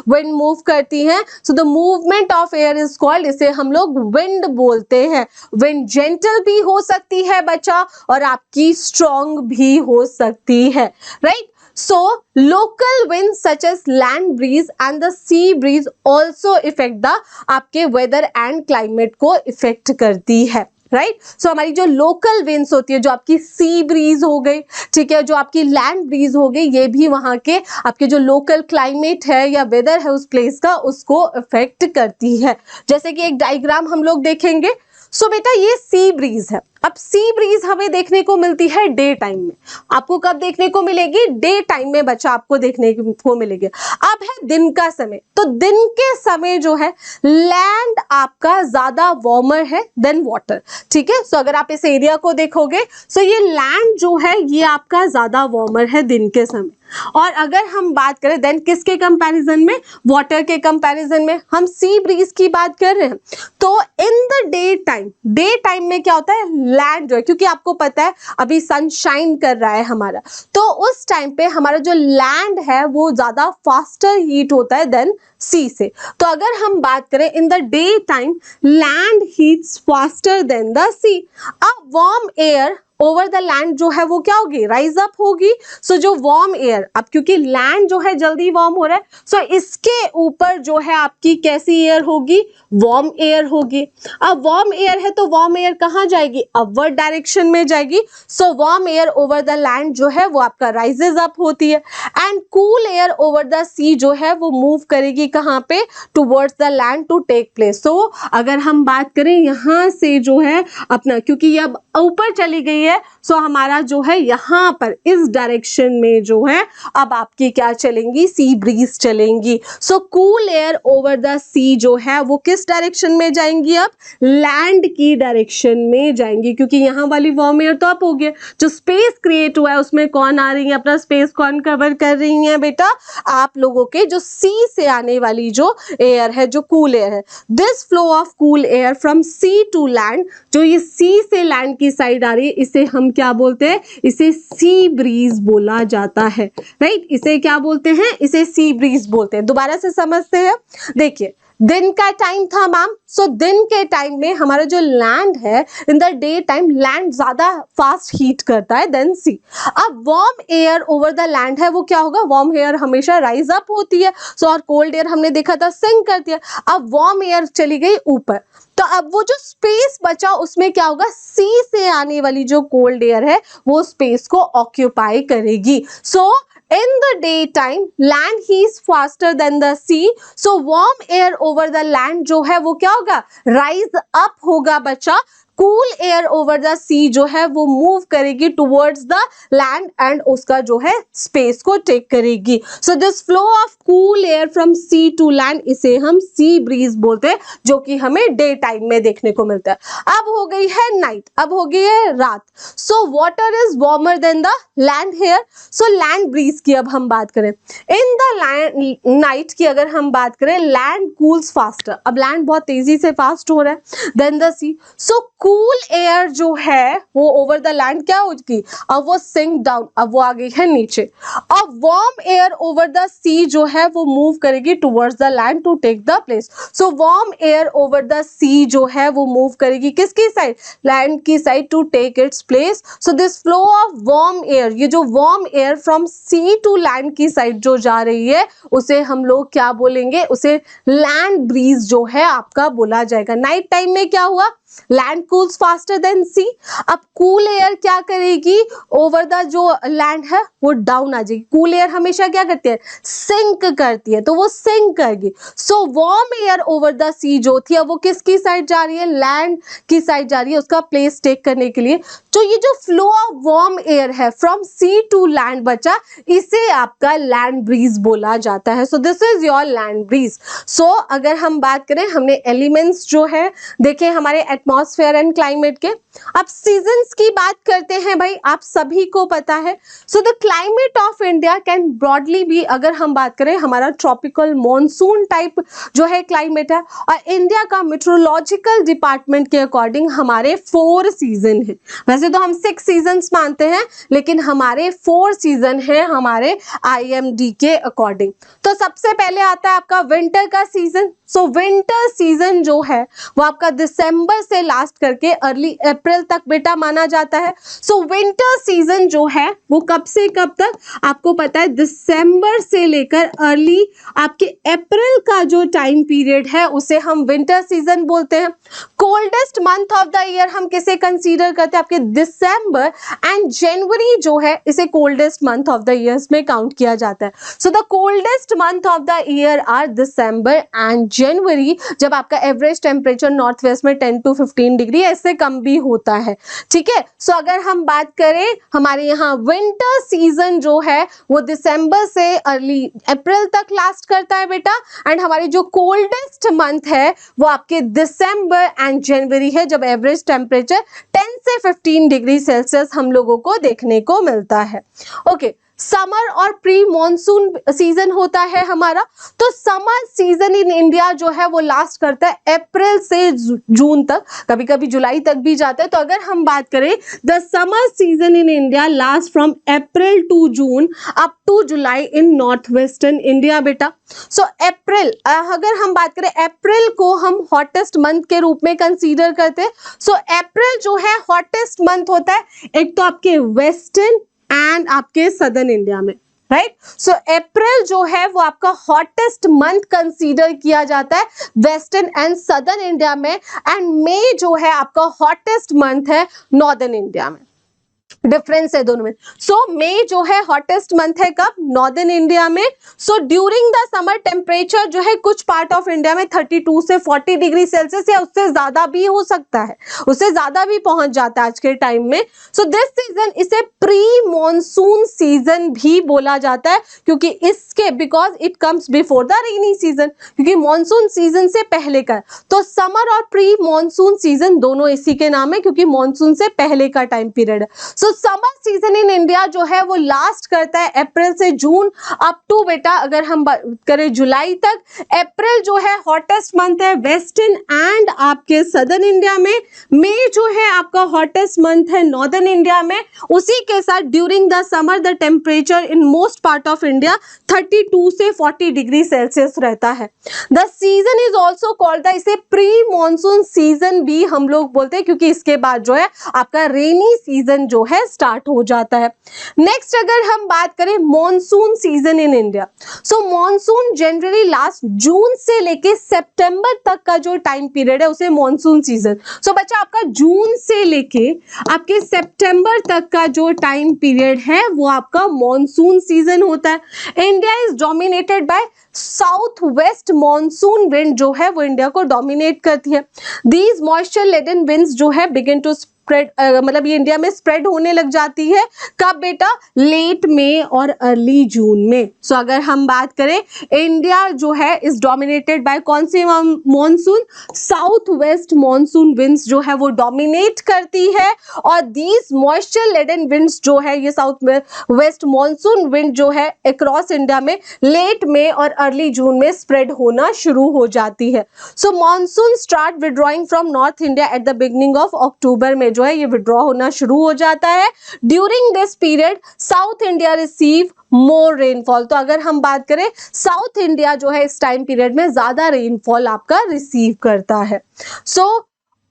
विंड मूव करती है। So the movement of air is called, इसे हम लोग विंड बोलते हैं। विंड जेंटल भी हो सकती है बच्चा, और आपकी स्ट्रॉन्ग भी हो सकती है, right. So local winds such as land breeze and the sea breeze also affect the आपके weather and climate को affect करती है, राइट। सो हमारी जो लोकल विंड्स होती है, जो आपकी सी ब्रीज हो गई, ठीक है, जो आपकी लैंड ब्रीज हो गई, ये भी वहां के आपके जो लोकल क्लाइमेट है या वेदर है उस प्लेस का, उसको अफेक्ट करती है। जैसे कि एक डायग्राम हम लोग देखेंगे। सो बेटा ये सी ब्रीज है। अब सी ब्रीज हमें देखने को मिलती है डे टाइम में। आपको कब देखने को मिलेगी? डे टाइम में बच्चा आपको देखने को मिलेगी। अब है दिन का समय, तो दिन के समय जो है लैंड आपका ज्यादा वार्मर है देन वाटर, ठीक है। सो अगर आप इस एरिया को देखोगे, सो ये लैंड जो है ये आपका ज्यादा वार्मर है दिन के समय। और अगर हम बात करें देन किसके कंपैरिजन में? वाटर के कंपैरिजन में। हम सी ब्रीज की बात कर रहे हैं। तो इन द डे टाइम में क्या होता है? लैंड जो है, क्योंकि आपको पता है अभी सनशाइन कर रहा है हमारा, तो उस टाइम पे हमारा जो लैंड है वो ज्यादा फास्टर हीट होता है देन सी से। तो अगर हम बात करें in the day time land heats faster than the sea. अब warm air over the land जो है वो क्या होगी, राइज अप होगी। सो जो वार्म एयर, अब क्योंकि लैंड जो है जल्दी वार्म हो रहा है, सो इसके ऊपर जो है आपकी कैसी एयर होगी, वार्म एयर होगी। अब वार्म एयर है तो वार्म एयर कहाँ जाएगी, अपवर्ड डायरेक्शन में जाएगी। So warm air over the land जो है वो आपका राइजेस अप होती है, and cool air over the sea जो है वो मूव करेगी कहाँ पे, towards the land to take place. So अगर हम बात करें यहाँ से जो है अपना, क्योंकि ये अब ऊपर चली गई है, सो हमारा जो है यहाँ पर इस डायरेक्शन में जो है अब आपकी क्या चलेंगी, सी ब्रीज चलेंगी। So cool air over the sea जो है वो किस डायरेक्शन में जाएंगी, अब लैंड की डायरेक्शन में जाएंगी, क्योंकि यहाँ वाली वार्म एयर तो अप हो गया, जो स्पेस क्रिएट हुआ है उसमें कौन आ रही है, अपना स्पेस कौन कवर कर रही है बेटा, आप लोगों के जो सी से आने वाली जो एयर है, जो कूल एयर है। This flow of cool air from sea to land, जो ये सी से लैंड की साइड आ रही है, इसे हम क्या बोलते हैं, इसे सी ब्रीज बोला जाता है, राइट। इसे क्या बोलते हैं, इसे सी ब्रीज बोलते हैं। दोबारा से समझते हैं, देखिए दिन का टाइम था मैम, सो दिन के टाइम में हमारा जो लैंड है, इन द डे टाइम लैंड ज्यादा फास्ट हीट करता है देन सी। अब warm air over the land है वो क्या होगा, वार्म एयर हमेशा राइज अप होती है, सो और कोल्ड एयर हमने देखा था सिंक करती है। अब वार्म एयर चली गई ऊपर, तो अब वो जो स्पेस बचा उसमें क्या होगा, सी से आने वाली जो कोल्ड एयर है वो स्पेस को ऑक्यूपाई करेगी। सो in the daytime land heats faster than the sea, so warm air over the land जो है वो क्या होगा, rise up होगा बच्चा। Cool air over the sea जो है वो मूव करेगी टुवर्ड्स द लैंड एंड उसका जो है स्पेस को टेक करेगी। So this flow of cool air from sea to land, इसे हम सी ब्रीज बोलते हैं, जो कि हमें डे टाइम में देखने को मिलता है। अब हो गई है नाइट, अब हो गई है रात। So water is warmer than the land here, so land breeze की अब हम बात करें, इन द लैंड नाइट की अगर हम बात करें, लैंड कूल्स फास्टर, अब लैंड बहुत तेजी से फास्ट हो रहा है than the sea. So cool air जो है वो ओवर द लैंड क्या होगी, अब वो सिंक डाउन, अब वो आ गई है नीचे। अब warm air over the sea जो है वो मूव करेगी towards the land to take the place. So warm air over the sea जो है वो मूव करेगी किसकी साइड, लैंड की side to take its place. So this flow of warm air, ये जो warm air from sea to land की side जो जा रही है उसे हम लोग क्या बोलेंगे, उसे लैंड ब्रीज जो है आपका बोला जाएगा। नाइट टाइम में क्या हुआ, लैंड कूल्स फास्टर देन सी। अब कूल एयर क्या करेगी, ओवर द जो लैंड है वो डाउन आ जाएगी। कूल एयर हमेशा क्या करती है, सिंक करती है, तो वो सिंक करेगी। So warm air over the sea जो थी अब वो किसकी साइड जा रही है, लैंड की साइड जा रही है, उसका प्लेस टेक करने के लिए। तो ये जो फ्लो ऑफ वार्म एयर है फ्रॉम सी टू लैंड बचा, इसे आपका लैंड ब्रीज बोला जाता है। So this is your land breeze. So अगर हम बात करें, हमने एलिमेंट्स जो है देखे हमारे एटमॉस्फेयर एंड क्लाइमेट के। अब सीजन्स की बात करते हैं भाई, आप सभी को पता है। So the climate of India can broadly be, अगर हम बात करें हमारा ट्रॉपिकल मॉनसून टाइप जो है क्लाइमेट है, और इंडिया का मेट्रोलॉजिकल डिपार्टमेंट के अकॉर्डिंग हमारे 4 सीजन है। वैसे तो हम 6 सीजन्स मानते हैं, लेकिन हमारे 4 सीजन है हमारे IMD के अकॉर्डिंग। तो सबसे पहले आता है आपका विंटर का सीजन। सो विंटर सीजन जो है वो आपका दिसंबर से लास्ट करके अर्ली अप्रैल तक बेटा माना जाता है। सो विंटर सीजन जो है वो कब से कब तक, आपको पता है दिसंबर से लेकर अर्ली आपके अप्रैल का जो टाइम पीरियड है उसे हम विंटर सीजन बोलते हैं। Coldest month of the year हम किसे कंसीडर करते हैं, आपके दिसंबर एंड जनवरी जो है इसे coldest month of the year में काउंट किया जाता है। So the coldest month of the year are December and January, जब आपका एवरेज टेम्परेचर नॉर्थ वेस्ट में 10 to 15 डिग्री इससे कम भी होता है, ठीक है। सो अगर हम बात करें हमारे यहाँ विंटर सीजन जो है वो दिसंबर से अर्ली अप्रैल तक लास्ट करता है बेटा, एंड हमारी जो कोल्डेस्ट मंथ है वो आपके दिसंबर एंड जनवरी है, जब एवरेज टेम्परेचर 10 से 15 डिग्री सेल्सियस हम लोगों को देखने को मिलता है। ओके, समर और प्री मॉनसून सीजन होता है हमारा। तो समर सीजन इन इंडिया जो है वो लास्ट करता है अप्रैल से जून तक, कभी कभी जुलाई तक भी जाता है। तो अगर हम बात करें, the summer season in India last from April to June up to July in north western India बेटा। सो अप्रैल, अगर हम बात करें अप्रैल को हम हॉटेस्ट मंथ के रूप में कंसीडर करते हैं। सो अप्रैल जो है हॉटेस्ट मंथ होता है, एक तो आपके वेस्टर्न एंड आपके सदर्न इंडिया में, राइट। सो अप्रैल जो है वो आपका हॉटेस्ट मंथ कंसीडर किया जाता है वेस्टर्न एंड सदर्न इंडिया में, एंड मई जो है आपका हॉटेस्ट मंथ है नॉर्दर्न इंडिया में। डिफरेंस है दोनों में। सो मई जो है हॉटेस्ट मंथ है कब? नॉर्दर्न इंडिया में। So during the summer temperature जो है कुछ पार्ट ऑफ इंडिया में 32 से 40 डिग्री सेल्सियस या उससे ज्यादा भी हो सकता है, उससे ज्यादा भी पहुंच जाता है आज के टाइम में। सो दिस सीजन इसे प्री मॉनसून सीजन भी बोला जाता है, क्योंकि इसके because it comes before the rainy season, क्योंकि मॉनसून सीजन से पहले का। तो समर और प्री मॉनसून सीजन दोनों इसी के नाम है, क्योंकि मॉनसून से पहले का टाइम पीरियड है। सो समर सीजन इन इंडिया जो है वो लास्ट करता है अप्रैल से जून अप टू बेटा अगर हम बात करें जुलाई तक। अप्रैल जो है हॉटेस्ट मंथ है वेस्टर्न एंड आपके सदर्न इंडिया में। मई जो है आपका हॉटेस्ट मंथ है नॉर्दर्न इंडिया में। उसी के साथ during the summer the temperature in most part of India 32 से 40 डिग्री सेल्सियस रहता है। The season is also called the, इसे प्री मॉनसून सीजन भी हम लोग बोलते हैं, क्योंकि इसके बाद जो है आपका रेनी सीजन जो है स्टार्ट हो जाता है। नेक्स्ट अगर हम बात करें monsoon season in India, so monsoon generally last June से लेके सितंबर तक का जो टाइम पीरियड है उसे मॉनसून सीजन। सो बच्चा आपका जून से लेके आपके सितंबर तक का जो टाइम पीरियड है वो आपका मॉनसून सीजन होता है। India is dominated bye south west monsoon wind जो है वो इंडिया को डोमिनेट करती है। दीज मॉइस्चर लेडन विंड्स जो है बिगिन टू स्प्रेड, मतलब ये इंडिया में स्प्रेड होने लग जाती है कब बेटा? लेट मई और अर्ली जून में। सो अगर हम बात करें इंडिया जो है इज डोमिनेटेड बाय कौन सी monsoon? South west monsoon winds जो है वो डोमिनेट करती है, और दीज मॉइस्चर लेडन विंड्स जो है ये साउथ वेस्ट मॉनसून विंड जो है अक्रॉस इंडिया में लेट मई और अर्ली जून में स्प्रेड होना शुरू हो जाती है। So monsoon start withdrawing from north India at the beginning of October में जो है ये विड्रॉ होना शुरू हो जाता है। During this period south India receive more rainfall. तो अगर हम बात करें साउथ इंडिया जो है इस टाइम पीरियड में ज्यादा रेनफॉल आपका रिसीव करता है। सो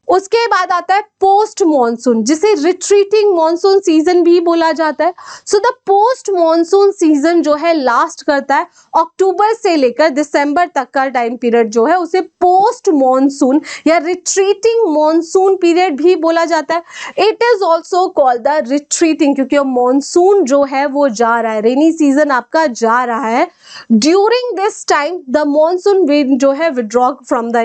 उसके बाद आता है पोस्ट मॉनसून, जिसे रिट्रीटिंग मॉनसून सीजन भी बोला जाता है। So the post monsoon season जो है लास्ट करता है अक्टूबर से लेकर दिसंबर तक का टाइम पीरियड जो है उसे पोस्ट मॉनसून या रिट्रीटिंग मॉनसून पीरियड भी बोला जाता है। It is also called the retreating, क्योंकि मॉनसून जो है वो जा रहा है, रेनी सीजन आपका जा रहा है। During this time the monsoon wind जो है विड्रॉ फ्रॉम द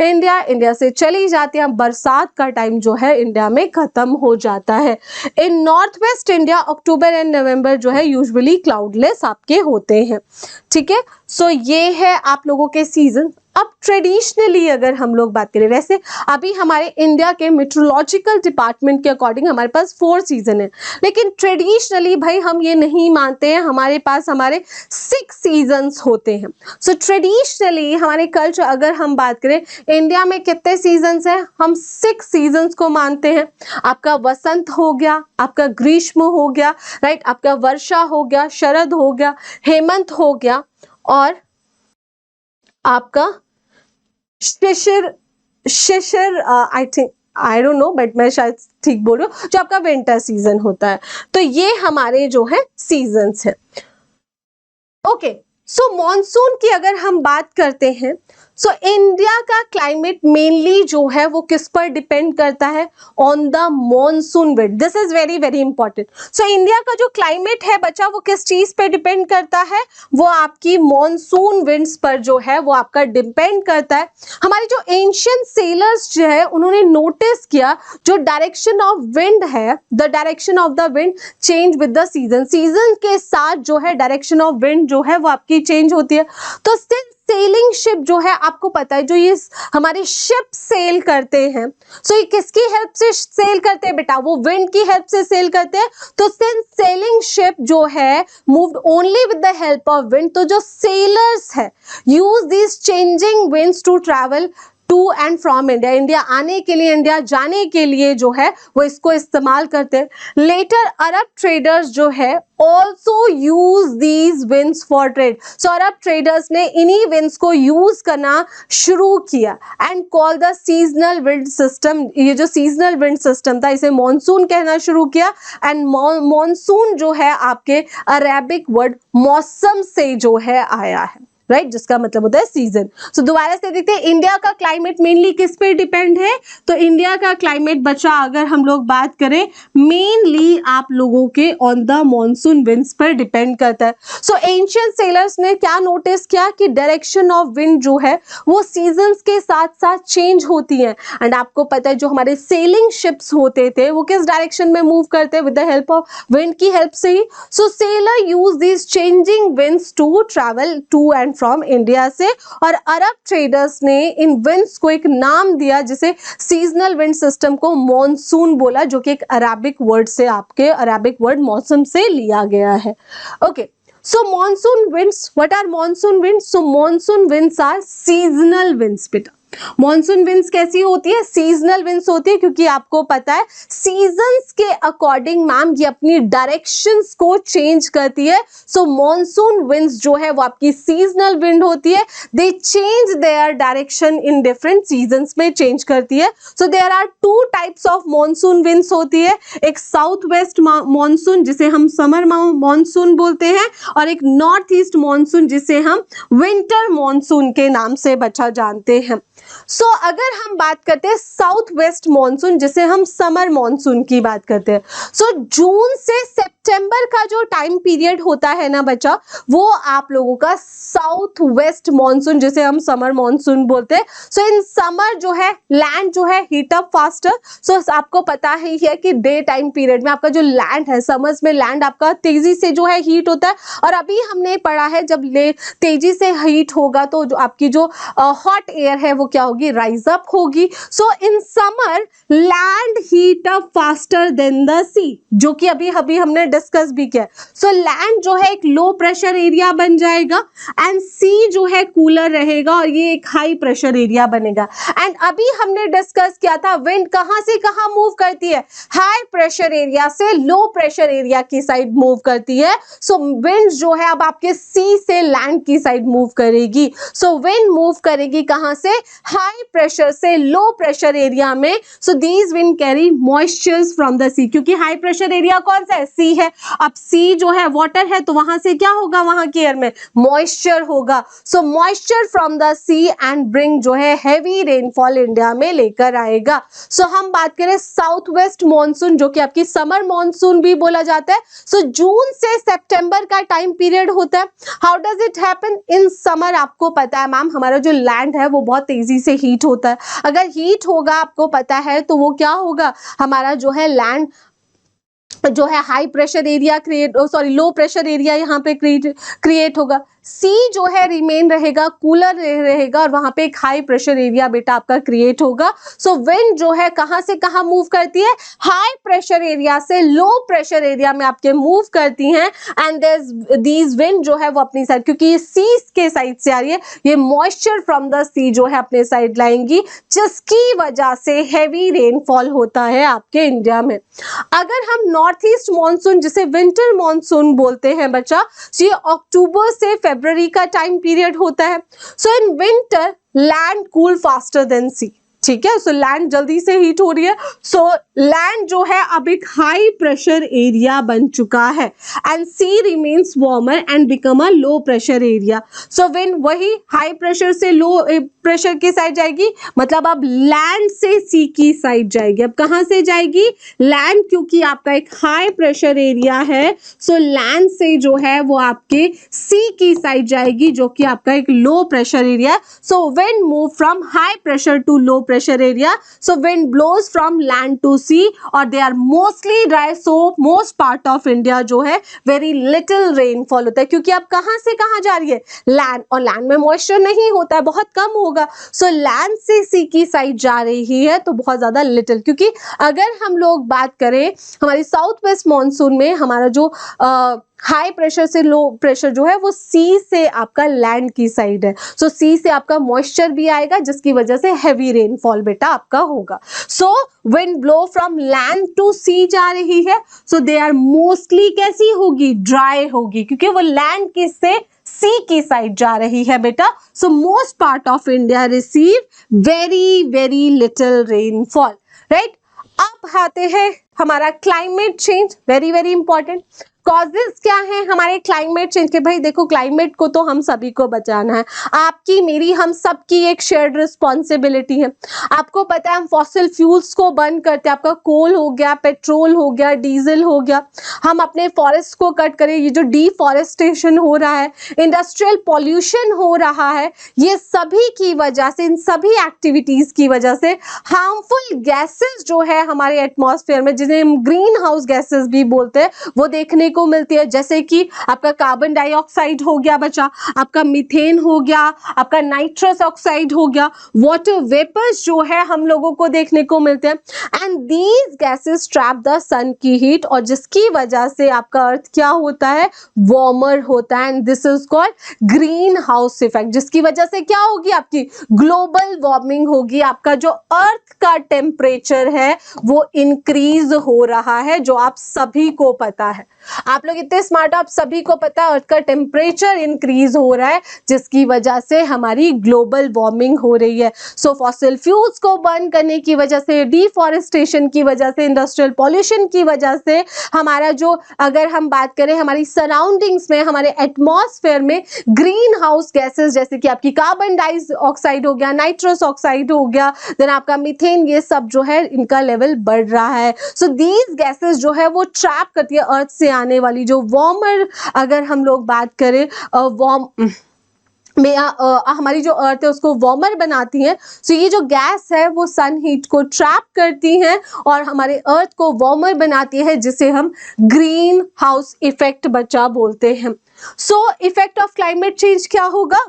इंडिया से चली जाती है। बरसात का टाइम जो है इंडिया में खत्म हो जाता है। In north west India October and November जो है यूजुअली क्लाउडलेस आपके होते हैं। ठीक है, सो ये है आप लोगों के सीजन। अब ट्रेडिशनली अगर हम लोग बात करें, वैसे अभी हमारे इंडिया के मेट्रोलॉजिकल डिपार्टमेंट के अकॉर्डिंग हमारे पास 4 सीजन है, लेकिन ट्रेडिशनली भाई हम ये नहीं मानते हैं, हमारे पास हमारे 6 सीजन्स होते हैं। सो ट्रेडिशनली हमारे कल्चर अगर हम बात करें इंडिया में कितने सीजन्स हैं? हम 6 सीजन्स को मानते हैं। आपका वसंत हो गया, आपका ग्रीष्म हो गया, राइट, आपका वर्षा हो गया, शरद हो गया, हेमंत हो गया, और आपका शिशिर I think, I don't know but मैं शायद ठीक बोल रही हूँ, जो आपका विंटर सीजन होता है। तो ये हमारे जो है सीजन्स हैं। ओके, सो मॉनसून की अगर हम बात करते हैं, सो इंडिया का क्लाइमेट मेनली जो है वो किस पर डिपेंड करता है? On the monsoon wind. This is very very important. So India का जो क्लाइमेट है बच्चा वो किस चीज पे डिपेंड करता है? वो आपकी मॉनसून विंड्स पर जो है वो आपका डिपेंड करता है। हमारे जो एंशियंट सेलर्स जो है उन्होंने नोटिस किया जो डायरेक्शन ऑफ विंड है, the direction of the wind change with the season. Season के साथ जो है डायरेक्शन ऑफ विंड जो है वो आपकी चेंज होती है। तो सिंस सेलिंग शिप जो है आपको पता है, जो ये हमारे शिप सेल करते हैं, सो ये किसकी हेल्प से सेल करते हैं बेटा? वो विंड की हेल्प से सेल करते हैं। तो सिंस सेलिंग शिप जो है moved only with the help of wind, तो जो सेलर्स है use this changing winds to travel to and from India, India आने के लिए, इंडिया जाने के लिए जो है वो इसको इस्तेमाल करते हैं। लेटर अरब ट्रेडर्स जो है also use these winds for trade, so Arab traders ने इन्हीं विंड्स को यूज करना शुरू किया and call the seasonal wind system, ये जो सीजनल विंड सिस्टम था इसे मॉनसून कहना शुरू किया। एंड मॉनसून जो है आपके अरेबिक वर्ड मौसम से जो है आया है, राइट, जिसका मतलब होता है सीजन। सो दोबारा से देखते हैं इंडिया का क्लाइमेट मेनली किस पे डिपेंड है। तो इंडिया का क्लाइमेट बच्चा अगर हम लोग बात करें मेनली आप लोगों के ऑन द मॉनसून विंड्स पर डिपेंड करता है। सो एंशिएंट सेलर्स ने क्या नोटिस किया कि डायरेक्शन ऑफ विंड जो है वो सीजन्स के साथ साथ चेंज होती है। एंड आपको पता है जो हमारे सेलिंग शिप्स होते थे वो किस डायरेक्शन में मूव करते हैं? With the help of wind की हेल्प से ही। So sailor use this changing winds to travel to and from India से, और अरब ट्रेडर्स ने इन विंड्स को एक नाम दिया जिसे सीजनल विंड सिस्टम को मॉनसून बोला, जो कि एक अरेबिक वर्ड से, आपके अरेबिक वर्ड मौसम से लिया गया है। Okay, so monsoon winds, what are monsoon winds? So monsoon winds are seasonal winds बेटा। मॉनसून विंड्स कैसी होती है? सीजनल विंड्स होती है, क्योंकि आपको पता है सीजन्स के अकॉर्डिंग मैम ये अपनी डायरेक्शंस को चेंज करती है। सो मॉनसून विंड्स जो है वो आपकी सीजनल विंड होती है, they change their direction in different seasons में चेंज करती है। So there are two types of monsoon winds होती है, एक साउथ वेस्ट मॉनसून जिसे हम समर मॉनसून बोलते हैं, और एक नॉर्थ ईस्ट मॉनसून जिसे हम विंटर मॉनसून के नाम से बच्चा जानते हैं। सो अगर हम बात करते हैं साउथ वेस्ट मॉनसून जिसे हम समर मॉनसून की बात करते हैं, सो जून से सितंबर का जो टाइम पीरियड होता है ना बच्चा, वो आप लोगों का साउथ वेस्ट मॉनसून जिसे हम समर मॉनसून बोलते हैं। सो इन समर जो है लैंड जो है हीट अप फास्टर। सो आपको पता ही है कि डे टाइम पीरियड में आपका जो लैंड है, समर्स में लैंड आपका तेजी से जो है हीट होता है, और अभी हमने पढ़ा है जब तेजी से हीट होगा तो जो आपकी जो हॉट एयर है वो क्या होगी? राइज अप होगी। So in summer land heat up faster than the sea, जो कि अभी हमने डिस्कस भी किया। सो लैंड जो है एक लो प्रेशर एरिया बन जाएगा एंड सी जो है कूलर रहेगा और ये एक हाई प्रेशर एरिया बनेगा। एंड अभी हमने डिस्कस किया था विंड कहां से कहां मूव करती है? हाई प्रेशर एरिया से लो प्रेशर एरिया की साइड मूव करती है। सो विंड जो है अब आपके सी से लैंड की साइड मूव करेगी। सो विंड मूव करेगी कहां से? हाई प्रेशर से लो प्रेशर एरिया में। So these wind carry moistures from the sea, क्योंकि हाई प्रेशर एरिया कौन सा है? सी है। अब सी जो है वाटर है तो वहां से क्या होगा? वहां की एयर में मॉइस्चर होगा। So moisture from the sea and bring जो है हैवी रेनफॉल इंडिया में लेकर आएगा। सो हम बात करें साउथ वेस्ट मॉनसून जो कि आपकी समर मॉनसून भी बोला जाता है। सो जून से सितंबर का टाइम पीरियड होता है। How does it happen in summer? आपको पता है मैम हमारा जो लैंड है वो बहुत तेजी से हीट होता है। अगर हीट होगा आपको पता है तो वो क्या होगा? हमारा जो है लैंड जो है high pressure area low pressure area यहाँ पे क्रिएट होगा। सी जो है रिमेन रहेगा, कूलर रहेगा, और वहां पे एक हाई प्रेशर एरिया बेटा आपका क्रिएट होगा। सो विंड जो है कहां से कहां मूव करती है? हाई प्रेशर एरिया से लो प्रेशर एरिया में आपके मूव करती हैं। एंड दीज विंड जो है वो अपनी साइड, क्योंकि ये सी के साइड से आ रही है, ये मॉइस्चर फ्रॉम द सी जो है अपने साइड लाएंगी, जिसकी वजह से हैवी रेनफॉल होता है आपके इंडिया में। अगर हम नॉर्थ ईस्ट मॉनसून जिसे विंटर मॉनसून बोलते हैं बच्चा, ये अक्टूबर से फरवरी का टाइम पीरियड होता है। So in winter land cool faster than sea, ठीक है। सो लैंड जल्दी से हीट हो रही है। सो लैंड जो है अब एक हाई प्रेशर एरिया बन चुका है and sea remains warmer and become a low pressure area. So wind वही हाई प्रेशर से लो प्रेशर की साइड जाएगी, मतलब अब लैंड से सी की साइड जाएगी। अब कहां से जाएगी? लैंड, क्योंकि आपका एक हाई प्रेशर एरिया है। सो लैंड से जो है वो आपके सी की साइड जाएगी, जो कि आपका एक लो प्रेशर एरिया है। So wind move from high pressure to low pressure pressure area. So wind blows from land to sea और they are mostly dry. So most part of India जो है very little rainfall होता है, क्योंकि अब कहाँ से कहाँ जा रही है, लैंड, और लैंड में मॉइस्चर नहीं होता है, बहुत कम होगा. सो लैंड से सी की साइड जा रही है तो बहुत ज्यादा लिटिल, क्योंकि अगर हम लोग बात करें हमारी साउथ वेस्ट मानसून में हमारा जो हाई प्रेशर से लो प्रेशर जो है वो सी से आपका लैंड की साइड है. सो सी से आपका मॉइस्चर भी आएगा जिसकी वजह से हैवी रेनफॉल बेटा आपका होगा. So wind blow from land to sea जा रही है. सो दे आर मोस्टली कैसी होगी, ड्राई होगी, क्योंकि वो लैंड की से सी की साइड जा रही है बेटा. So most part of India receive very very little rainfall, right. अब आते हैं हमारा climate change, very very important. Causes क्या है हमारे क्लाइमेट चेंज के? भाई देखो, क्लाइमेट को तो हम सभी को बचाना है, आपकी मेरी हम सबकी एक शेयर्ड रिस्पॉन्सिबिलिटी है. आपको पता है हम फॉसिल फ्यूल्स को बर्न करते हैं, आपका कोल हो गया, पेट्रोल हो गया, डीजल हो गया, हम अपने फॉरेस्ट को कट करें, ये जो डिफॉरेस्टेशन हो रहा है, इंडस्ट्रियल पॉल्यूशन हो रहा है, ये सभी की वजह से, इन सभी एक्टिविटीज की वजह से हार्मफुल गैसेस जो है हमारे एटमॉस्फेयर में, जिन्हें हम ग्रीन हाउस गैसेस भी बोलते हैं, वो देखने को मिलती है. जैसे कि आपका कार्बन डाइऑक्साइड हो गया बच्चा, आपका मीथेन हो गया, आपका नाइट्रस ऑक्साइड हो गया, वाटर वेपर्स जो है हम लोगों को देखने को मिलते हैं. And these gases trap the sun की हीट, और जिसकी वजह से आपका अर्थ क्या होता है, वार्मर होता है. And this is called green house effect, जिसकी वजह से क्या होगी, आपकी ग्लोबल वार्मिंग होगी. आपका जो अर्थ का टेम्परेचर है वो इंक्रीज हो रहा है, जो आप सभी को पता है. आप लोग इतने स्मार्ट हो, आप सभी को पता है अर्थ का टेम्परेचर इंक्रीज हो रहा है, जिसकी वजह से हमारी ग्लोबल वार्मिंग हो रही है. सो फॉसिल फ्यूल्स को बर्न करने की वजह से, डिफॉरेस्टेशन की वजह से, इंडस्ट्रियल पॉल्यूशन की वजह से हमारा जो, अगर हम बात करें हमारी सराउंडिंग्स में, हमारे एटमॉस्फेयर में ग्रीन हाउस गैसेस जैसे कि आपकी कार्बन डाइऑक्साइड हो गया, नाइट्रस ऑक्साइड हो गया, देन आपका मीथेन, ये सब जो है इनका लेवल बढ़ रहा है. सो दीज गैसेस जो है वो ट्रैप करती है अर्थ से आने वाली जो वार्मर, अगर हम लोग बात करें वार्म में हमारी जो अर्थ है उसको वार्मर बनाती हैं. सो ये जो गैस है वो सन हीट को ट्रैप करती हैं और हमारे अर्थ को वार्मर बनाती है, जिसे हम ग्रीन हाउस इफेक्ट बच्चा बोलते हैं. सो इफेक्ट ऑफ क्लाइमेट चेंज क्या होगा?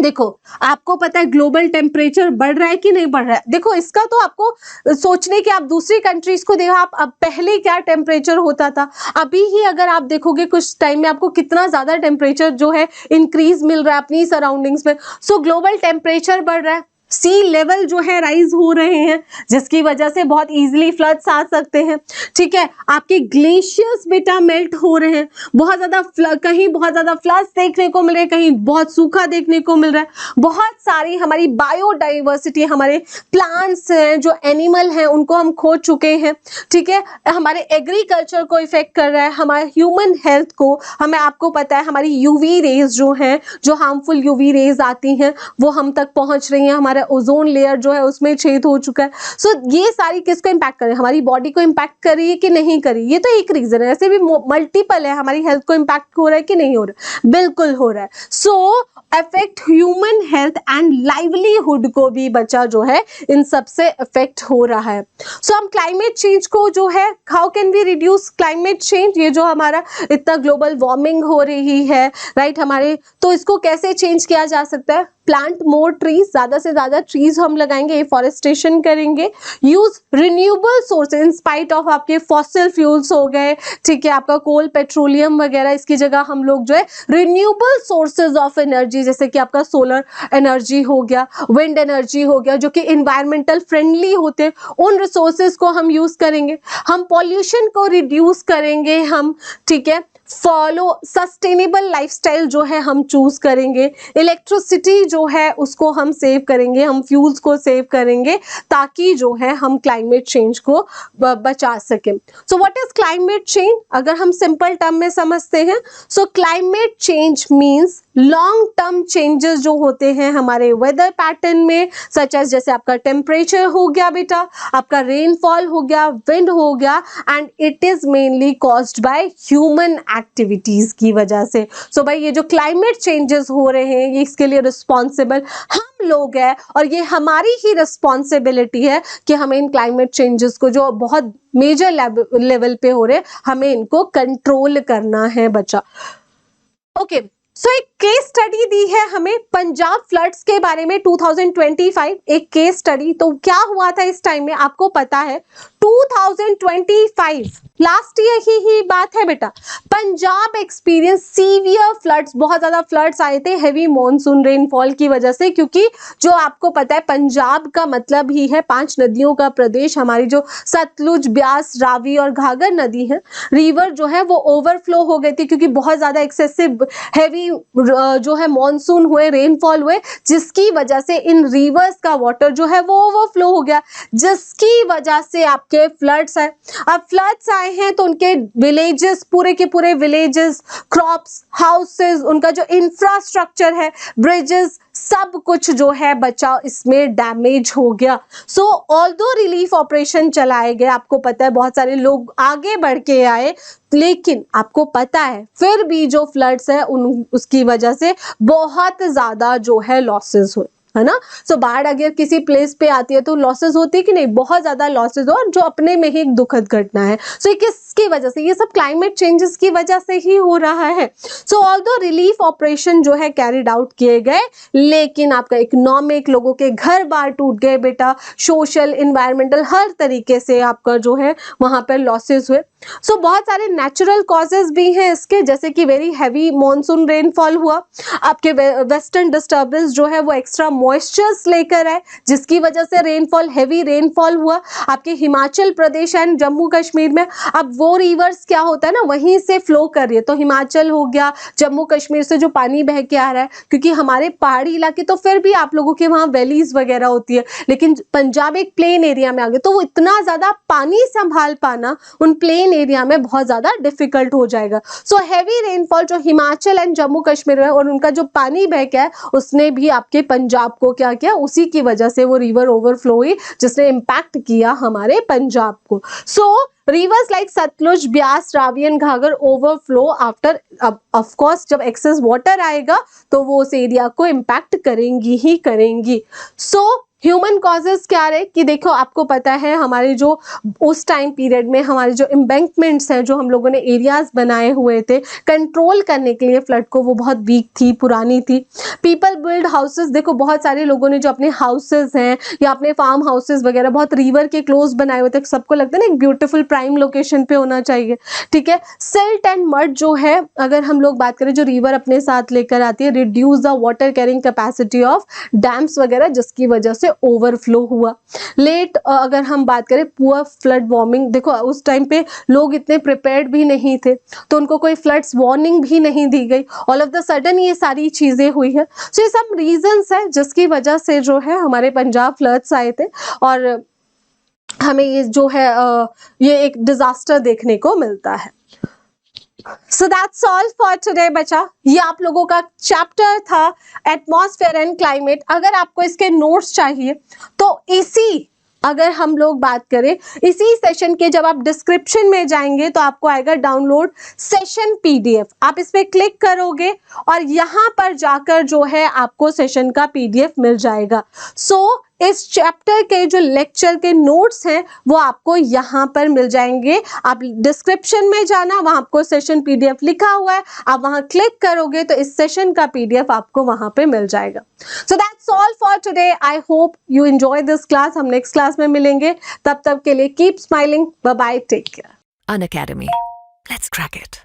देखो, आपको पता है ग्लोबल टेम्परेचर बढ़ रहा है कि नहीं बढ़ रहा है. देखो, इसका तो आपको सोचने कि आप दूसरी कंट्रीज को देखो, आप अब पहले क्या टेम्परेचर होता था, अभी ही अगर आप देखोगे कुछ टाइम में आपको कितना ज्यादा टेम्परेचर जो है इंक्रीज मिल रहा है अपनी सराउंडिंग्स में. सो ग्लोबल टेम्परेचर बढ़ रहा है, सी लेवल जो है राइज हो रहे हैं, जिसकी वजह से बहुत इजीली फ्लड्स आ सकते हैं. ठीक है, आपके ग्लेशियर्स बेटा मेल्ट हो रहे हैं, बहुत ज्यादा कहीं बहुत ज्यादा फ्लड्स देखने को मिल रहे हैं, कहीं बहुत सूखा देखने को मिल रहा है. बहुत सारी हमारी बायोडाइवर्सिटी, हमारे प्लांट्स हैं, जो एनिमल हैं, उनको हम खो चुके हैं. ठीक है, हमारे एग्रीकल्चर को इफेक्ट कर रहा है, हमारे ह्यूमन हेल्थ को, हमें आपको पता है हमारी यूवी रेज जो हैं, जो हार्मफुल यूवी रेज आती हैं वो हम तक पहुंच रही हैं, हमारा ओजोन लेयर जो है उसमें छेद हो चुका है. सो ये सारी किसको इंपैक्ट कर रही है, हमारी बॉडी को इंपैक्ट कर रही है कि नहीं कर रही. ये तो एक रीजन है, ऐसे भी मल्टीपल है. हमारी हेल्थ को इंपैक्ट हो रहा है कि नहीं हो रहा है, बिल्कुल हो रहा है. So affect human health and livelihood को भी बच्चा जो है इन सब से अफेक्ट हो रहा है. सो हम क्लाइमेट चेंज को जो है, how can we reduce climate change, ये जो हमारा इतना ग्लोबल वार्मिंग हो रही है, राइट, हमारे, तो इसको कैसे चेंज किया जा सकता है? प्लांट मोर ट्रीज, ज्यादा से ज्यादा ट्रीज हम लगाएंगे, एफॉरेस्टेशन करेंगे. Use renewable source in spite of आपके फॉसिल फ्यूल्स हो गए, ठीक है, आपका कोल, पेट्रोलियम वगैरह, इसकी जगह हम लोग जो है रिन्यूएबल सोर्सेज ऑफ एनर्जी, जैसे कि आपका सोलर एनर्जी हो गया, विंड एनर्जी हो गया, जो कि इन्वायरमेंटल फ्रेंडली होते हैं, उन रिसोर्सेज को हम यूज करेंगे. हम पॉल्यूशन को रिड्यूस करेंगे हम, ठीक है, फॉलो सस्टेनेबल लाइफस्टाइल जो है हम चूज करेंगे. इलेक्ट्रिसिटी जो है उसको हम सेव करेंगे, हम फ्यूल्स को सेव करेंगे, ताकि जो है हम क्लाइमेट चेंज को बचा सकें. So what is climate change? अगर हम सिंपल टर्म में समझते हैं, सो climate change means long term changes जो होते हैं हमारे वेदर पैटर्न में, सच एज जैसे आपका टेम्परेचर हो गया बेटा, आपका रेनफॉल हो गया, विंड हो गया, and it is mainly caused by human activities की वजह से. सो भाई ये जो क्लाइमेट चेंजेस हो रहे हैं, ये इसके लिए रिस्पॉन्सिबल हम लोग हैं और ये हमारी ही रिस्पॉन्सिबिलिटी है कि हमें इन क्लाइमेट चेंजेस को जो बहुत मेजर लेवल पे हो रहे हैं हमें इनको कंट्रोल करना है बच्चा। ओके सो एक केस स्टडी दी है हमें पंजाब फ्लड्स के बारे में 2025 एक केस स्टडी। तो क्या हुआ था इस टाइम में आपको पता है 2025 लास्ट ईयर ही बात है बेटा, पंजाब एक्सपीरियंस सीवियर फ्लड्स, बहुत ज्यादा फ्लड्स आए थे हेवी मॉनसून रेनफॉल की वजह से, क्योंकि जो आपको पता है पंजाब का मतलब ही है 5 नदियों का प्रदेश। हमारी जो सतलुज, ब्यास, रावी और घाघर नदी है, रिवर जो है वो ओवरफ्लो हो गई थी क्योंकि बहुत ज्यादा एक्सेसिव हेवी जो है मॉनसून हुए, रेनफॉल हुए, जिसकी वजह से इन रिवर्स का वाटर जो है वो ओवरफ्लो हो गया, जिसकी वजह से आपके फ्लड्स आए। अब फ्लड्स आए हैं तो उनके विलेजेस, पूरे के पूरे विलेजेस, क्रॉप्स, हाउसेस, उनका जो इंफ्रास्ट्रक्चर है, ब्रिजेस, सब कुछ जो है बचा इसमें डैमेज हो गया। सो ऑल्दो रिलीफ ऑपरेशन चलाए गए, आपको पता है बहुत सारे लोग आगे बढ़ के आए, लेकिन आपको पता है फिर भी जो फ्लड्स है उसकी वजह से बहुत ज्यादा जो है लॉसेस हुए, है ना। सो बाढ़ अगर किसी प्लेस पे आती है तो लॉसेस होती है कि नहीं, बहुत ज्यादा लॉसेस हो, जो अपने में ही एक दुखद घटना है। सो ये किसकी वजह से, ये सब क्लाइमेट चेंजेस की वजह से ही हो रहा है। सो ऑल्दो रिलीफ ऑपरेशन जो है कैरिड आउट किए गए, लेकिन आपका इकोनॉमिक, लोगों के घर बार टूट गए बेटा, सोशल, इन्वायरमेंटल, हर तरीके से आपका जो है वहां पर लॉसेस हुए। सो बहुत सारे नेचुरल कॉजेज भी हैं इसके, जैसे कि वेरी हैवी मॉनसून रेनफॉल हुआ, आपके वेस्टर्न डिस्टर्बेंस जो है वो एक्स्ट्रा मॉइस्चर्स लेकर आए, जिसकी वजह से रेनफॉल, हैवी रेनफॉल हुआ आपके हिमाचल प्रदेश एंड जम्मू कश्मीर में। अब वो रिवर्स क्या होता है ना, वहीं से फ्लो कर रही है, तो हिमाचल हो गया, जम्मू कश्मीर से जो पानी बह के आ रहा है, क्योंकि हमारे पहाड़ी इलाके तो फिर भी आप लोगों के वहाँ वैलीज वगैरह होती है, लेकिन पंजाब एक प्लेन एरिया में आ गए, तो वो इतना ज्यादा पानी संभाल पाना उन प्लेन एरिया में बहुत ज्यादा डिफिकल्ट हो जाएगा। सो हैवी रेनफॉल जो हिमाचल एंड जम्मू कश्मीर में, और उनका जो पानी बह के है उसने भी आपके पंजाब को क्या किया, उसी की वजह से वो रिवर ओवरफ्लो हुई, जिसने इम्पैक्ट किया हमारे पंजाब को। So rivers like Sutlej, Beas, Ravi and Ghaggar overflow after, of course जब एक्सेस वाटर आएगा तो वो उस एरिया को इम्पैक्ट करेंगी ही करेंगी। सो ह्यूमन कॉजेस क्या रहे कि देखो आपको पता है हमारे जो उस टाइम पीरियड में हमारे जो एम्बैंकमेंट्स हैं, जो हम लोगों ने एरियाज बनाए हुए थे कंट्रोल करने के लिए फ्लड को, वो बहुत वीक थी, पुरानी थी। पीपल बिल्ड हाउसेस, देखो बहुत सारे लोगों ने जो अपने हाउसेस हैं या अपने फार्म हाउसेस वगैरह बहुत रिवर के क्लोज बनाए हुए थे, सबको लगता है ना एक ब्यूटीफुल प्राइम लोकेशन पे होना चाहिए, ठीक है। सिल्ट एंड मड जो है, अगर हम लोग बात करें, जो रिवर अपने साथ लेकर आती है, reduce the water carrying capacity of dams वगैरह, जिसकी वजह से ओवरफ्लो हुआ। लेट अगर हम बात करें पुअर फ्लड वार्निंग, देखो उस टाइम पे लोग इतने प्रिपेयर्ड भी नहीं थे, तो उनको कोई फ्लड्स वार्निंग भी नहीं दी गई, ऑल ऑफ द सडन ये सारी चीजें हुई है। सो ये सब रीजंस है जिसकी वजह से जो है हमारे पंजाब फ्लड्स आए थे, और हमें ये जो है ये एक डिजास्टर देखने को मिलता है। So that's all for today बच्चा। ये आप लोगों का चैप्टर था एटमॉस्फेयर एंड क्लाइमेट। अगर आपको इसके नोट्स चाहिए तो अगर हम लोग बात करें इसी सेशन के, जब आप डिस्क्रिप्शन में जाएंगे तो आपको आएगा डाउनलोड सेशन पीडीएफ, आप इस पे क्लिक करोगे और यहाँ पर जाकर जो है आपको सेशन का पीडीएफ मिल जाएगा। सो इस चैप्टर के जो लेक्चर के नोट्स हैं वो आपको यहाँ पर मिल जाएंगे। आप डिस्क्रिप्शन में जाना, वहां आपको सेशन पीडीएफ लिखा हुआ है, आप वहां क्लिक करोगे तो इस सेशन का पीडीएफ आपको वहां पे मिल जाएगा। So that's all for today. I hope you enjoy this class. हम नेक्स्ट क्लास में मिलेंगे, तब तक के लिए keep smiling, bye bye, take care. Unacademy. Let's crack it.